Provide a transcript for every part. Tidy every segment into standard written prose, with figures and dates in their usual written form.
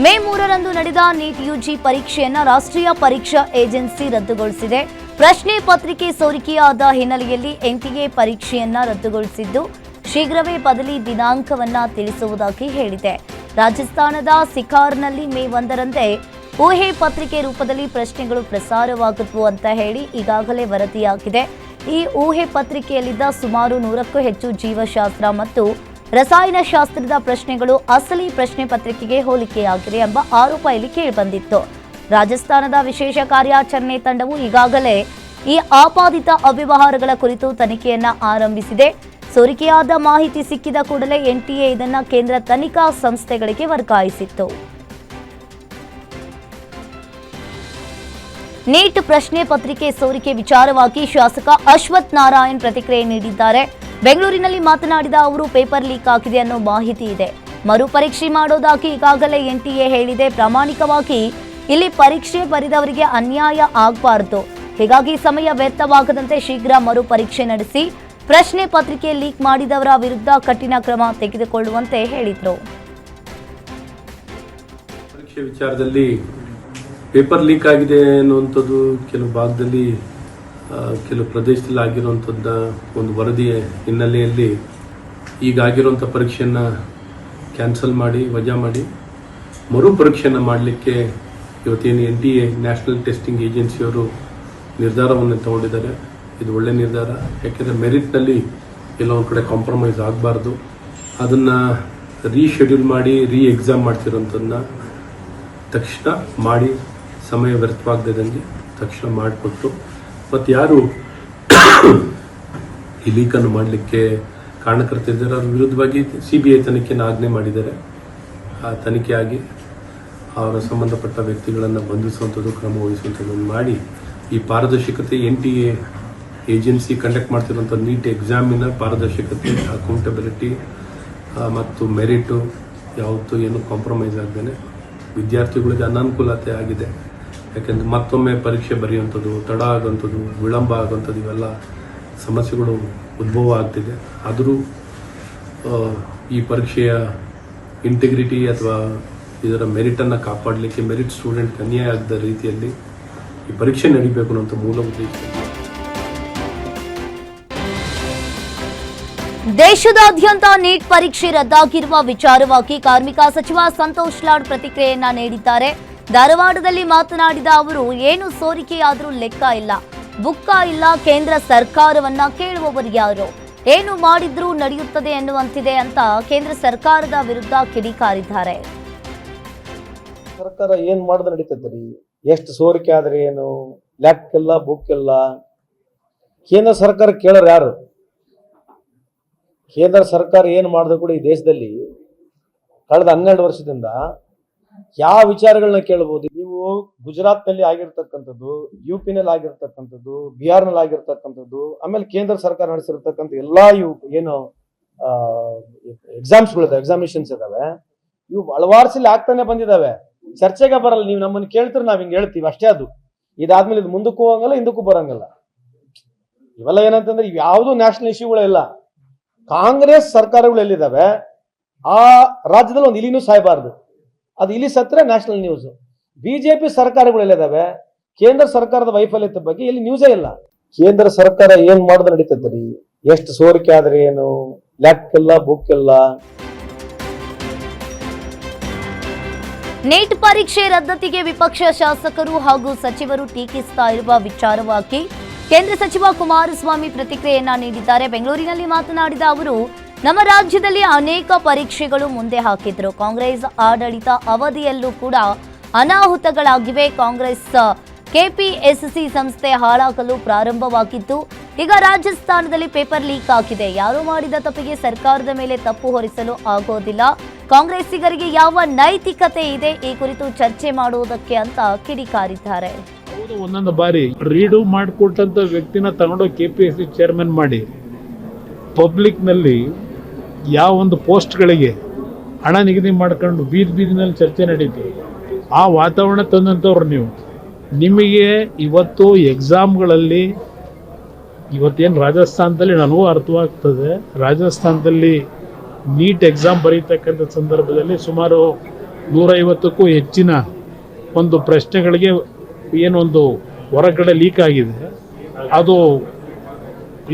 ಮೇ 3ರಂದು ನಡೆದ NEET UG ಪರೀಕ್ಷೆಯನ್ನು ರಾಷ್ಟ್ರೀಯ ಪರೀಕ್ಷಾ ಏಜೆನ್ಸಿ ರದ್ದುಗೊಳಿಸಿದೆ. ಪ್ರಶ್ನೆ ಪತ್ರಿಕೆ ಸೋರಿಕೆಯಾದ ಹಿನ್ನೆಲೆಯಲ್ಲಿ ಎನ್ಟಿಎ ಪರೀಕ್ಷೆಯನ್ನು ರದ್ದುಗೊಳಿಸಿದ್ದು ಶೀಘ್ರವೇ ಬದಲಿ ದಿನಾಂಕವನ್ನು ತಿಳಿಸುವುದಾಗಿ ಹೇಳಿದೆ. ರಾಜಸ್ಥಾನದ ಸಿಕಾರ್ನಲ್ಲಿ ಮೇ 1ರಂದೇ ಊಹೆ ಪತ್ರಿಕೆ ರೂಪದಲ್ಲಿ ಪ್ರಶ್ನೆಗಳು ಪ್ರಸಾರವಾಗುತ್ತವು ಅಂತ ಹೇಳಿ ಈಗಾಗಲೇ ವರದಿಯಾಗಿದೆ. ಈ ಊಹೆ ಪತ್ರಿಕೆಯಲ್ಲಿದ್ದ ಸುಮಾರು 100ಕ್ಕೂ ಹೆಚ್ಚು ಜೀವಶಾಸ್ತ್ರ ಮತ್ತು ರಸಾಯನಶಾಸ್ತ್ರದ ಪ್ರಶ್ನೆಗಳು ಅಸಲಿ ಪ್ರಶ್ನೆ ಪತ್ರಿಕೆಗೆ ಹೋಲಿಕೆಯಾಗಿದೆ ಎಂಬ ಆರೋಪ ಇಲ್ಲಿ ಕೇಳಿಬಂದಿತ್ತು. ರಾಜಸ್ಥಾನದ ವಿಶೇಷ ಕಾರ್ಯಾಚರಣೆ ತಂಡವು ಈಗಾಗಲೇ ಈ ಆಪಾದಿತ ಅವ್ಯವಹಾರಗಳ ಕುರಿತು ತನಿಖೆಯನ್ನ ಆರಂಭಿಸಿದೆ. ಸೋರಿಕೆಯಾದ ಮಾಹಿತಿ ಸಿಕ್ಕಿದ ಕೂಡಲೇ ಎನ್ಟಿಎ ಇದನ್ನು ಕೇಂದ್ರ ತನಿಖಾ ಸಂಸ್ಥೆಗಳಿಗೆ ವರ್ಗಾಯಿಸಿತ್ತು. ನೀಟ್ ಪ್ರಶ್ನೆ ಪತ್ರಿಕೆ ಸೋರಿಕೆ ವಿಚಾರವಾಗಿ ಶಾಸಕ ಅಶ್ವಥ್ ನಾರಾಯಣ್ ಪ್ರತಿಕ್ರಿಯೆ ನೀಡಿದ್ದಾರೆ. ಬೆಂಗಳೂರಿನಲ್ಲಿ ಮಾತನಾಡಿದ ಅವರು, ಪೇಪರ್ ಲೀಕ್ ಆಗಿದೆ ಅನ್ನೋ ಮಾಹಿತಿ ಇದೆ, ಮರುಪರೀಕ್ಷೆ ಮಾಡೋದಾಗಿ ಈಗಾಗಲೇ ಎನ್ಟಿಎ ಹೇಳಿದೆ. ಪ್ರಾಮಾಣಿಕವಾಗಿ ಇಲ್ಲಿ ಪರೀಕ್ಷೆ ಬರೆದವರಿಗೆ ಅನ್ಯಾಯ ಆಗಬಾರದು, ಹೀಗಾಗಿ ಸಮಯ ವ್ಯರ್ಥವಾಗದಂತೆ ಶೀಘ್ರ ಮರುಪರೀಕ್ಷೆ ನಡೆಸಿ ಪ್ರಶ್ನೆ ಪತ್ರಿಕೆ ಲೀಕ್ ಮಾಡಿದವರ ವಿರುದ್ಧ ಕಠಿಣ ಕ್ರಮ ತೆಗೆದುಕೊಳ್ಳುವಂತೆ ಹೇಳಿದರು. ಪರೀಕ್ಷೆ ವಿಚಾರದಲ್ಲಿ ಪೇಪರ್ ಲೀಕ್ ಆಗಿದೆ ಅನ್ನುವಂಥದ್ದು ಕೆಲವು ಭಾಗದಲ್ಲಿ ಕೆಲವು ಪ್ರದೇಶದಲ್ಲಿ ಆಗಿರುವಂಥದ್ದು ಒಂದು ವರದಿಯ ಹಿನ್ನೆಲೆಯಲ್ಲಿ ಈಗಾಗಿರುವಂಥ ಪರೀಕ್ಷೆಯನ್ನು ಕ್ಯಾನ್ಸಲ್ ಮಾಡಿ ವಜಾ ಮಾಡಿ ಮರುಪರೀಕ್ಷೆಯನ್ನು ಮಾಡಲಿಕ್ಕೆ ಇವತ್ತೇನು ಎನ್ಟಿಎ ನ್ಯಾಷನಲ್ ಟೆಸ್ಟಿಂಗ್ ಏಜೆನ್ಸಿಯವರು ನಿರ್ಧಾರವನ್ನು ತಗೊಂಡಿದ್ದಾರೆ. ಇದು ಒಳ್ಳೆ ನಿರ್ಧಾರ. ಯಾಕೆಂದರೆ ಮೆರಿಟ್ನಲ್ಲಿ ಎಲ್ಲ ಒಂದು ಕಡೆ ಕಾಂಪ್ರಮೈಸ್ ಆಗಬಾರ್ದು. ಅದನ್ನು ರೀಶೆಡ್ಯೂಲ್ ಮಾಡಿ ಎಕ್ಸಾಮ್ ಮಾಡ್ತಿರೋಂಥದ್ದನ್ನ ತಕ್ಷಣ ಮಾಡಿ ಸಮಯ ವ್ಯರ್ಥವಾಗದಂಗೆ ತಕ್ಷಣ ಮಾಡಿಕೊಟ್ಟು ಮತ್ತು ಯಾರು ಈ ಲೀಕನ್ನು ಮಾಡಲಿಕ್ಕೆ ಕಾರಣಕರ್ತರಿದ್ದಾರೆ ಅವ್ರ ವಿರುದ್ಧವಾಗಿ CBI ತನಿಖೆಯನ್ನು ಆಜ್ಞೆ ಮಾಡಿದ್ದಾರೆ. ಆ ತನಿಖೆಯಾಗಿ ಅವರ ಸಂಬಂಧಪಟ್ಟ ವ್ಯಕ್ತಿಗಳನ್ನು ಬಂಧಿಸುವಂಥದ್ದು ಕ್ರಮ ವಹಿಸುವಂಥದ್ದನ್ನು ಮಾಡಿ ಈ ಪಾರದರ್ಶಕತೆ ಎನ್ಟಿಎ ಏಜೆನ್ಸಿ ಕಂಡಕ್ಟ್ ಮಾಡ್ತಿರುವಂಥ ನೀಟ್ ಎಕ್ಸಾಮಿನ ಪಾರದರ್ಶಕತೆ, ಅಕೌಂಟಬಿಲಿಟಿ ಮತ್ತು ಮೆರಿಟು ಯಾವತ್ತೂ ಏನು ಕಾಂಪ್ರಮೈಸ್ ಆಗದೇನೆ ವಿದ್ಯಾರ್ಥಿಗಳಿಗೆ ಅನಾನುಕೂಲತೆ ಆಗಿದೆ. ಯಾಕೆಂದರೆ ಮತ್ತೊಮ್ಮೆ ಪರೀಕ್ಷೆ ಬರೆಯುವಂಥದ್ದು, ತಡ ಆಗುವಂಥದ್ದು, ವಿಳಂಬ ಆಗುವಂಥದ್ದು ಇವೆಲ್ಲ ಸಮಸ್ಯೆಗಳು ಉದ್ಭವ ಆಗ್ತಿದೆ. ಆದರೂ ಈ ಪರೀಕ್ಷೆಯ ಇಂಟಿಗ್ರಿಟಿ ಅಥವಾ ಇದರ ಮೆರಿಟನ್ನು ಕಾಪಾಡಲಿಕ್ಕೆ ಮೆರಿಟ್ ಸ್ಟೂಡೆಂಟ್ ಅನ್ಯಾಯ ಆಗದ ರೀತಿಯಲ್ಲಿ ಈ ಪರೀಕ್ಷೆ ನಡೀಬೇಕು ಅನ್ನೋಂಥ ಮೂಲ ಉದ್ದೇಶ. ದೇಶದಾದ್ಯಂತ ನೀಟ್ ಪರೀಕ್ಷೆ ರದ್ದಾಗಿರುವ ವಿಚಾರವಾಗಿ ಕಾರ್ಮಿಕ ಸಚಿವ ಸಂತೋಷ್ ಲಾಡ್ ಪ್ರತಿಕ್ರಿಯೆಯನ್ನ ನೀಡಿದ್ದಾರೆ. ಧಾರವಾಡದಲ್ಲಿ ಮಾತನಾಡಿದ ಅವರು, ಏನು ಸೋರಿಕೆಯಾದರೂ ಲೆಕ್ಕ ಇಲ್ಲ, ಬುಕ್ಕ ಇಲ್ಲ, ಕೇಂದ್ರ ಸರ್ಕಾರವನ್ನ ಕೇಳುವವರು ಯಾರು, ಏನು ಮಾಡಿದ್ರೂ ನಡೆಯುತ್ತದೆ ಎನ್ನುವಂತಿದೆ ಅಂತ ಕೇಂದ್ರ ಸರ್ಕಾರದ ವಿರುದ್ಧ ಕಿಡಿಕಾರಿದ್ದಾರೆ. ಸರ್ಕಾರ ಏನ್ ಮಾಡಿದ್ರೆ ನಡೀತೈತ್ರಿ, ಎಷ್ಟು ಸೋರಿಕೆ ಆದ್ರೆ ಏನು, ಲೆಕ್ಕ ಇಲ್ಲ, ಬುಕ್ ಇಲ್ಲ. ಕೇಂದ್ರ ಸರ್ಕಾರ ಕೇಳೋರು ಯಾರು? ಕೇಂದ್ರ ಸರ್ಕಾರ ಏನು ಮಾಡಿದ್ರು ಕೂಡ ಈ ದೇಶದಲ್ಲಿ ಕಳೆದ 12 ವರ್ಷದಿಂದ ಯಾವ ವಿಚಾರಗಳನ್ನ ಕೇಳಬಹುದು. ನೀವು ಗುಜರಾತ್ನಲ್ಲಿ ಆಗಿರ್ತಕ್ಕಂಥದ್ದು, UP-ನಲ್ಲಿ ಆಗಿರ್ತಕ್ಕಂಥದ್ದು, ಬಿಹಾರ್ನಲ್ಲಿ ಆಗಿರ್ತಕ್ಕಂಥದ್ದು, ಆಮೇಲೆ ಕೇಂದ್ರ ಸರ್ಕಾರ ನಡೆಸಿರ್ತಕ್ಕಂಥ ಎಲ್ಲಾ ಇವು ಏನು ಎಕ್ಸಾಮಿನೇಷನ್ಸ್ ಇದಾವೆ, ಇವು ಹಲವಾರು ಸಲ ಆಗ್ತಾನೆ ಬಂದಿದಾವೆ. ಚರ್ಚೆಗೆ ಬರಲ್ಲ. ನೀವು ನಮ್ಮನ್ನು ಕೇಳ್ತೀರಿ, ನಾವ್ ಹಿಂಗ್ ಹೇಳ್ತೀವಿ ಅಷ್ಟೇ. ಅದು ಇದಾದ್ಮೇಲೆ ಇದು ಮುಂದಕ್ಕೂ ಹೋಗಂಗಲ್ಲ, ಹಿಂದಕ್ಕೂ ಬರಂಗಲ್ಲ. ಇವೆಲ್ಲ ಏನಂತಂದ್ರೆ ಇವು ಯಾವುದು ನ್ಯಾಷನಲ್ ಇಶ್ಯೂಗಳಿಲ್ಲ. ಕಾಂಗ್ರೆಸ್ ಸರ್ಕಾರಗಳು ಎಲ್ಲಿದ್ದಾವೆ ಆ ರಾಜ್ಯದಲ್ಲಿ ಒಂದು ಇಲಿನೂ ಸಾಯಬಾರ್ದು. ಅದು ಇಲಿ ಸತ್ರೆ ನ್ಯಾಷನಲ್ ನ್ಯೂಸ್. ಬಿಜೆಪಿ ಸರ್ಕಾರಗಳು ಎಲ್ಲಿದ್ದಾವೆ, ಕೇಂದ್ರ ಸರ್ಕಾರದ ವೈಫಲ್ಯತೆ ಬಗ್ಗೆ ಇಲ್ಲಿ ನ್ಯೂಸೇ ಇಲ್ಲ. ಕೇಂದ್ರ ಸರ್ಕಾರ ಏನ್ ಮಾಡಿದ್ರೆ ನಡೀತೈತ್ರಿ, ಎಷ್ಟು ಸೋರಿಕೆ ಆದ್ರೆ ಏನು, ಲೆಕ್ಕ ಇಲ್ಲ, ಬುಕ್ ಇಲ್ಲ. ನೀಟ್ ಪರೀಕ್ಷೆ ರದ್ದತಿಗೆ ವಿಪಕ್ಷ ಶಾಸಕರು ಹಾಗೂ ಸಚಿವರು ಟೀಕಿಸ್ತಾ ಇರುವ ವಿಚಾರವಾಗಿ ಕೇಂದ್ರ ಸಚಿವ ಕುಮಾರಸ್ವಾಮಿ ಪ್ರತಿಕ್ರಿಯೆಯನ್ನ ನೀಡಿದ್ದಾರೆ. ಬೆಂಗಳೂರಿನಲ್ಲಿ ಮಾತನಾಡಿದ ಅವರು, ನಮ್ಮ ರಾಜ್ಯದಲ್ಲಿ ಅನೇಕ ಪರೀಕ್ಷೆಗಳು ಮುಂದೆ ಹಾಕಿದ್ರು. ಕಾಂಗ್ರೆಸ್ ಆಡಳಿತ ಅವಧಿಯಲ್ಲೂ ಕೂಡ ಅನಾಹುತಗಳಾಗಿವೆ. ಕಾಂಗ್ರೆಸ್ KPSC ಸಂಸ್ಥೆ ಹಾಳಾಗಲು ಪ್ರಾರಂಭವಾಗಿತ್ತು. ಈಗ ರಾಜಸ್ಥಾನದಲ್ಲಿ ಪೇಪರ್ ಲೀಕ್ ಆಗಿದೆ. ಯಾರು ಮಾಡಿದ ತಪ್ಪಿಗೆ ಸರ್ಕಾರದ ಮೇಲೆ ತಪ್ಪು ಹೊರಿಸಲು ಆಗೋದಿಲ್ಲ. ಕಾಂಗ್ರೆಸ್ಸಿಗರಿಗೆ ಯಾವ ನೈತಿಕತೆ ಇದೆ ಈ ಕುರಿತು ಚರ್ಚೆ ಮಾಡುವುದಕ್ಕೆ ಅಂತ ಕಿಡಿಕಾರಿದ್ದಾರೆ. ಒಂದೊಂದು ಬಾರಿ ರೀಡು ಮಾಡಿಕೊಟ್ಟಂತ ವ್ಯಕ್ತಿನ ತಗೊಂಡೋಗಿ KPSC ಚೇರ್ಮನ್ ಮಾಡಿ ಪಬ್ಲಿಕ್ನಲ್ಲಿ ಯಾವ ಒಂದು ಪೋಸ್ಟ್ಗಳಿಗೆ ಹಣ ನಿಗದಿ ಮಾಡ್ಕೊಂಡು ಬೀದಿನಲ್ಲಿ ಚರ್ಚೆ ನಡೀತು. ಆ ವಾತಾವರಣ ತಂದಂಥವ್ರು ನೀವು. ನಿಮಗೆ ಇವತ್ತು ಎಕ್ಸಾಮ್ಗಳಲ್ಲಿ ಇವತ್ತೇನು ರಾಜಸ್ಥಾನದಲ್ಲಿ ನನಗೂ ಅರ್ಥವಾಗ್ತದೆ, ರಾಜಸ್ಥಾನದಲ್ಲಿ ನೀಟ್ ಎಕ್ಸಾಮ್ ಬರೀತಕ್ಕಂಥ ಸಂದರ್ಭದಲ್ಲಿ ಸುಮಾರು 150ಕ್ಕೂ ಹೆಚ್ಚಿನ ಒಂದು ಪ್ರಶ್ನೆಗಳಿಗೆ ಏನೊಂದು ಹೊರಗಡೆ ಲೀಕ್ ಆಗಿದೆ, ಅದು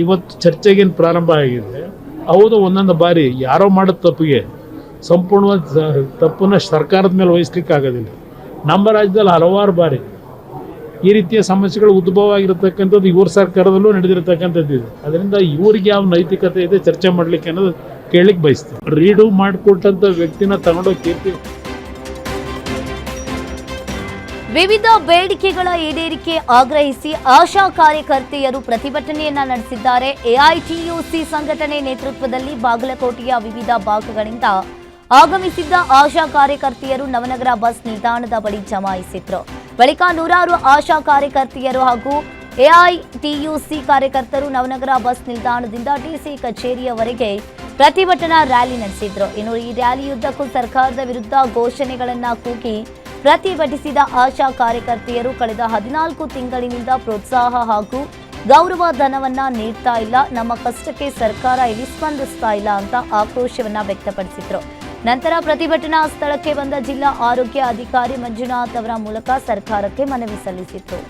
ಇವತ್ತು ಚರ್ಚೆಗೇನು ಪ್ರಾರಂಭ ಆಗಿದೆ. ಹೌದು, ಒಂದೊಂದು ಬಾರಿ ಯಾರೋ ಮಾಡಿದ ತಪ್ಪಿಗೆ ಸಂಪೂರ್ಣವಾದ ತಪ್ಪನ್ನು ಸರ್ಕಾರದ ಮೇಲೆ ವಹಿಸ್ಲಿಕ್ಕೆ ಆಗೋದಿಲ್ಲ. ನಮ್ಮ ರಾಜ್ಯದಲ್ಲಿ ಹಲವಾರು ಬಾರಿ ಈ ರೀತಿಯ ಸಮಸ್ಯೆಗಳು ಉದ್ಭವ ಆಗಿರತಕ್ಕಂಥದ್ದು ಇವ್ರ ಸರ್ಕಾರದಲ್ಲೂ ನಡೆದಿರತಕ್ಕಂಥದ್ದು ಇದೆ. ಅದರಿಂದ ಇವ್ರಿಗೆ ಯಾವ ನೈತಿಕತೆ ಇದೆ ಚರ್ಚೆ ಮಾಡಲಿಕ್ಕೆ ಅನ್ನೋದು ಕೇಳಲಿಕ್ಕೆ ಬಯಸ್ತೀನಿ. ರೀಡು ಮಾಡಿಕೊಟ್ಟಂಥ ವ್ಯಕ್ತಿನ ತಗೊಂಡೋಗಿ KP ವಿವಿಧ ಬೇಡಿಕೆಗಳ ಈಡೇರಿಕೆ ಆಗ್ರಹಿಸಿ ಆಶಾ ಕಾರ್ಯಕರ್ತೆಯರು ಪ್ರತಿಭಟನೆಯನ್ನ ನಡೆಸಿದ್ದಾರೆ. AITUC ಸಂಘಟನೆ ನೇತೃತ್ವದಲ್ಲಿ ಬಾಗಲಕೋಟೆಯ ವಿವಿಧ ಭಾಗಗಳಿಂದ ಆಗಮಿಸಿದ್ದ ಆಶಾ ಕಾರ್ಯಕರ್ತೆಯರು ನವನಗರ ಬಸ್ ನಿಲ್ದಾಣದ ಬಳಿ ಜಮಾಯಿಸಿದ್ರು. ಬಳಿಕ ನೂರಾರು ಆಶಾ ಕಾರ್ಯಕರ್ತೆಯರು ಹಾಗೂ AITUC ಕಾರ್ಯಕರ್ತರು ನವನಗರ ಬಸ್ ನಿಲ್ದಾಣದಿಂದ DC ಕಚೇರಿಯವರೆಗೆ ಪ್ರತಿಭಟನಾ ರ್ಯಾಲಿ ನಡೆಸಿದ್ರು. ಇನ್ನು ಈ ರ್ಯಾಲಿಯುದ್ದಕ್ಕೂ ಸರ್ಕಾರದ ವಿರುದ್ಧ ಘೋಷಣೆಗಳನ್ನ ಕೂಗಿ ಪ್ರತಿಭಟಿಸಿದ ಆಶಾ ಕಾರ್ಯಕರ್ತೆಯರು ಕಳೆದ 14 ತಿಂಗಳಿನಿಂದ ಪ್ರೋತ್ಸಾಹ ಹಾಗೂ ಗೌರವ ಧನವನ್ನ ನೀಡ್ತಾ ಇಲ್ಲ, ನಮ್ಮ ಕಷ್ಟಕ್ಕೆ ಸರ್ಕಾರ ಇಲ್ಲಿ ಸ್ಪಂದಿಸ್ತಾ ಇಲ್ಲ ಅಂತ ಆಕ್ರೋಶವನ್ನ ವ್ಯಕ್ತಪಡಿಸಿದ್ರು. ನಂತರ ಪ್ರತಿಭಟನಾ ಸ್ಥಳಕ್ಕೆ ಬಂದ ಜಿಲ್ಲಾ ಆರೋಗ್ಯ ಅಧಿಕಾರಿ ಮಂಜುನಾಥ್ ಅವರ ಮೂಲಕ ಸರ್ಕಾರಕ್ಕೆ ಮನವಿ ಸಲ್ಲಿಸಿತ್ತು.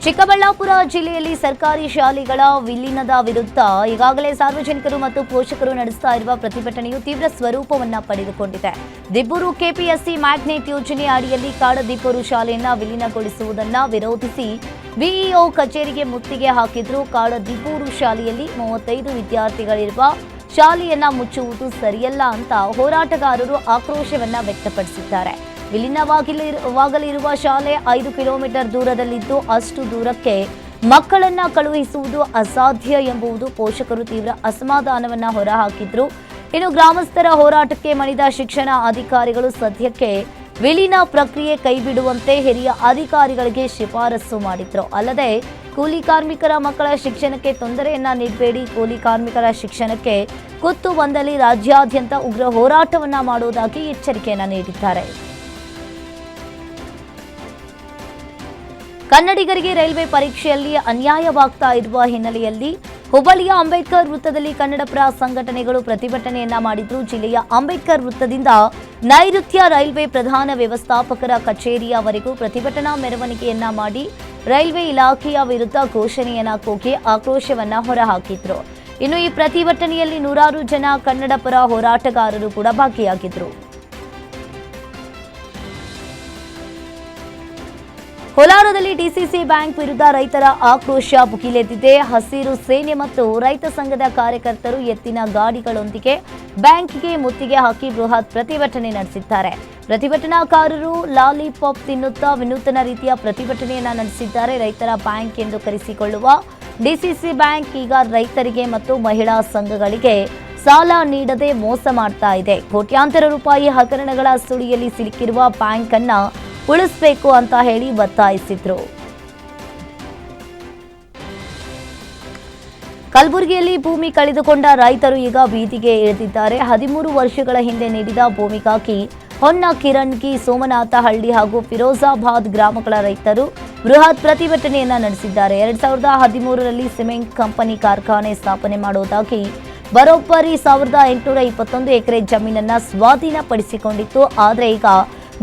ಚಿಕ್ಕಬಳ್ಳಾಪುರ ಜಿಲ್ಲೆಯಲ್ಲಿ ಸರ್ಕಾರಿ ಶಾಲೆಗಳ ವಿಲೀನದ ವಿರುದ್ಧ ಈಗಾಗಲೇ ಸಾರ್ವಜನಿಕರು ಮತ್ತು ಪೋಷಕರು ನಡೆಸ್ತಾ ಇರುವ ಪ್ರತಿಭಟನೆಯು ತೀವ್ರ ಸ್ವರೂಪವನ್ನ ಪಡೆದುಕೊಂಡಿದೆ. ದಿಬ್ಬೂರು KPSC ಮ್ಯಾಗ್ನೆಟ್ ಯೋಜನೆ ಅಡಿಯಲ್ಲಿ ಕಾಡದಿಬ್ಬೂರು ಶಾಲೆಯನ್ನ ವಿಲೀನಗೊಳಿಸುವುದನ್ನ ವಿರೋಧಿಸಿ ಬಿಇಒ ಕಚೇರಿಗೆ ಮುತ್ತಿಗೆ ಹಾಕಿದ್ರು. ಕಾಡದಿಬ್ಬೂರು ಶಾಲೆಯಲ್ಲಿ 35 ವಿದ್ಯಾರ್ಥಿಗಳಿರುವ ಶಾಲೆಯನ್ನ ಮುಚ್ಚುವುದು ಸರಿಯಲ್ಲ ಅಂತ ಹೋರಾಟಗಾರರು ಆಕ್ರೋಶವನ್ನ ವ್ಯಕ್ತಪಡಿಸಿದ್ದಾರೆ. ವಿಲೀನವಾಗಲಿರುವ ಶಾಲೆ 5 ಕಿಲೋಮೀಟರ್ ದೂರದಲ್ಲಿದ್ದು ಅಷ್ಟು ದೂರಕ್ಕೆ ಮಕ್ಕಳನ್ನ ಕಳುಹಿಸುವುದು ಅಸಾಧ್ಯ ಎಂಬುದು ಪೋಷಕರು ತೀವ್ರ ಅಸಮಾಧಾನವನ್ನ ಹೊರಹಾಕಿದ್ರು. ಇನ್ನು ಗ್ರಾಮಸ್ಥರ ಹೋರಾಟಕ್ಕೆ ಮಣಿದ ಶಿಕ್ಷಣ ಅಧಿಕಾರಿಗಳು ಸದ್ಯಕ್ಕೆ ವಿಲೀನ ಪ್ರಕ್ರಿಯೆ ಕೈಬಿಡುವಂತೆ ಹಿರಿಯ ಅಧಿಕಾರಿಗಳಿಗೆ ಶಿಫಾರಸು ಮಾಡಿದ್ರು. ಅಲ್ಲದೆ ಕೂಲಿ ಕಾರ್ಮಿಕರ ಮಕ್ಕಳ ಶಿಕ್ಷಣಕ್ಕೆ ತೊಂದರೆಯನ್ನ ನೀಡಬೇಡಿ, ಕೂಲಿ ಕಾರ್ಮಿಕರ ಶಿಕ್ಷಣಕ್ಕೆ ಕುತ್ತು ಬಂದಲ್ಲಿ ರಾಜ್ಯಾದ್ಯಂತ ಉಗ್ರ ಹೋರಾಟವನ್ನ ಮಾಡುವುದಾಗಿ ಎಚ್ಚರಿಕೆಯನ್ನ ನೀಡಿದ್ದಾರೆ. ಕನ್ನಡಿಗರಿಗೆ ರೈಲ್ವೆ ಪರೀಕ್ಷೆಯಲ್ಲಿ ಅನ್ಯಾಯವಾಗ್ತಾ ಇರುವ ಹಿನ್ನೆಲೆಯಲ್ಲಿ ಹುಬ್ಬಳ್ಳಿಯ ಅಂಬೇಡ್ಕರ್ ವೃತ್ತದಲ್ಲಿ ಕನ್ನಡಪರ ಸಂಘಟನೆಗಳು ಪ್ರತಿಭಟನೆಯನ್ನ ಮಾಡಿದ್ರು. ಜಿಲ್ಲೆಯ ಅಂಬೇಡ್ಕರ್ ವೃತ್ತದಿಂದ ನೈಋತ್ಯ ರೈಲ್ವೆ ಪ್ರಧಾನ ವ್ಯವಸ್ಥಾಪಕರ ಕಚೇರಿಯವರೆಗೂ ಪ್ರತಿಭಟನಾ ಮೆರವಣಿಗೆಯನ್ನ ಮಾಡಿ ರೈಲ್ವೆ ಇಲಾಖೆಯ ವಿರುದ್ಧ ಘೋಷಣೆಯನ್ನ ಕೂಗಿ ಆಕ್ರೋಶವನ್ನ ಹೊರಹಾಕಿದ್ರು. ಇನ್ನು ಈ ಪ್ರತಿಭಟನೆಯಲ್ಲಿ ನೂರಾರು ಜನ ಕನ್ನಡಪರ ಹೋರಾಟಗಾರರು ಕೂಡ ಭಾಗಿಯಾಗಿದ್ರು. ಕೋಲಾರದಲ್ಲಿ DCC ಬ್ಯಾಂಕ್ ವಿರುದ್ಧ ರೈತರ ಆಕ್ರೋಶ ಭುಗಿಲೆದ್ದಿದೆ. ಹಸಿರು ಸೇನೆ ಮತ್ತು ರೈತ ಸಂಘದ ಕಾರ್ಯಕರ್ತರು ಎತ್ತಿನ ಗಾಡಿಗಳೊಂದಿಗೆ ಬ್ಯಾಂಕ್ಗೆ ಮುತ್ತಿಗೆ ಹಾಕಿ ಬೃಹತ್ ಪ್ರತಿಭಟನೆ ನಡೆಸಿದ್ದಾರೆ. ಪ್ರತಿಭಟನಾಕಾರರು ಲಾಲಿಪಾಪ್ ತಿನ್ನುತ್ತಾ ವಿನೂತನ ರೀತಿಯ ಪ್ರತಿಭಟನೆಯನ್ನ ನಡೆಸಿದ್ದಾರೆ. ರೈತರ ಬ್ಯಾಂಕ್ ಎಂದು ಕರೆಸಿಕೊಳ್ಳುವ DCC ಬ್ಯಾಂಕ್ ಈಗ ರೈತರಿಗೆ ಮತ್ತು ಮಹಿಳಾ ಸಂಘಗಳಿಗೆ ಸಾಲ ನೀಡದೆ ಮೋಸ ಮಾಡ್ತಾ ಇದೆ. ಕೋಟ್ಯಾಂತರ ರೂಪಾಯಿ ಹಗರಣಗಳ ಸುಳಿಯಲ್ಲಿ ಸಿಲುಕಿರುವ ಬ್ಯಾಂಕ್ ಅನ್ನ ಉಳಿಸಬೇಕು ಅಂತ ಹೇಳಿ ಒತ್ತಾಯಿಸಿದ್ರು. ಕಲಬುರಗಿಯಲ್ಲಿ ಭೂಮಿ ಕಳೆದುಕೊಂಡ ರೈತರು ಈಗ ಬೀದಿಗೆ ಇಳಿದಿದ್ದಾರೆ. 13 ವರ್ಷಗಳ ಹಿಂದೆ ನೀಡಿದ ಭೂಮಿಗಾಗಿ ಹೊನ್ನ ಕಿರಣ್ಗಿ, ಸೋಮನಾಥಹಳ್ಳಿ ಹಾಗೂ ಫಿರೋಜಾಬಾದ್ ಗ್ರಾಮಗಳ ರೈತರು ಬೃಹತ್ ಪ್ರತಿಭಟನೆಯನ್ನ ನಡೆಸಿದ್ದಾರೆ. 2013ರಲ್ಲಿ ಸಿಮೆಂಟ್ ಕಂಪನಿ ಕಾರ್ಖಾನೆ ಸ್ಥಾಪನೆ ಮಾಡುವುದಾಗಿ ಬರೋಬ್ಬರಿ 1821 ಎಕರೆ ಜಮೀನನ್ನ ಸ್ವಾಧೀನಪಡಿಸಿಕೊಂಡಿತ್ತು. ಆದರೆ ಈಗ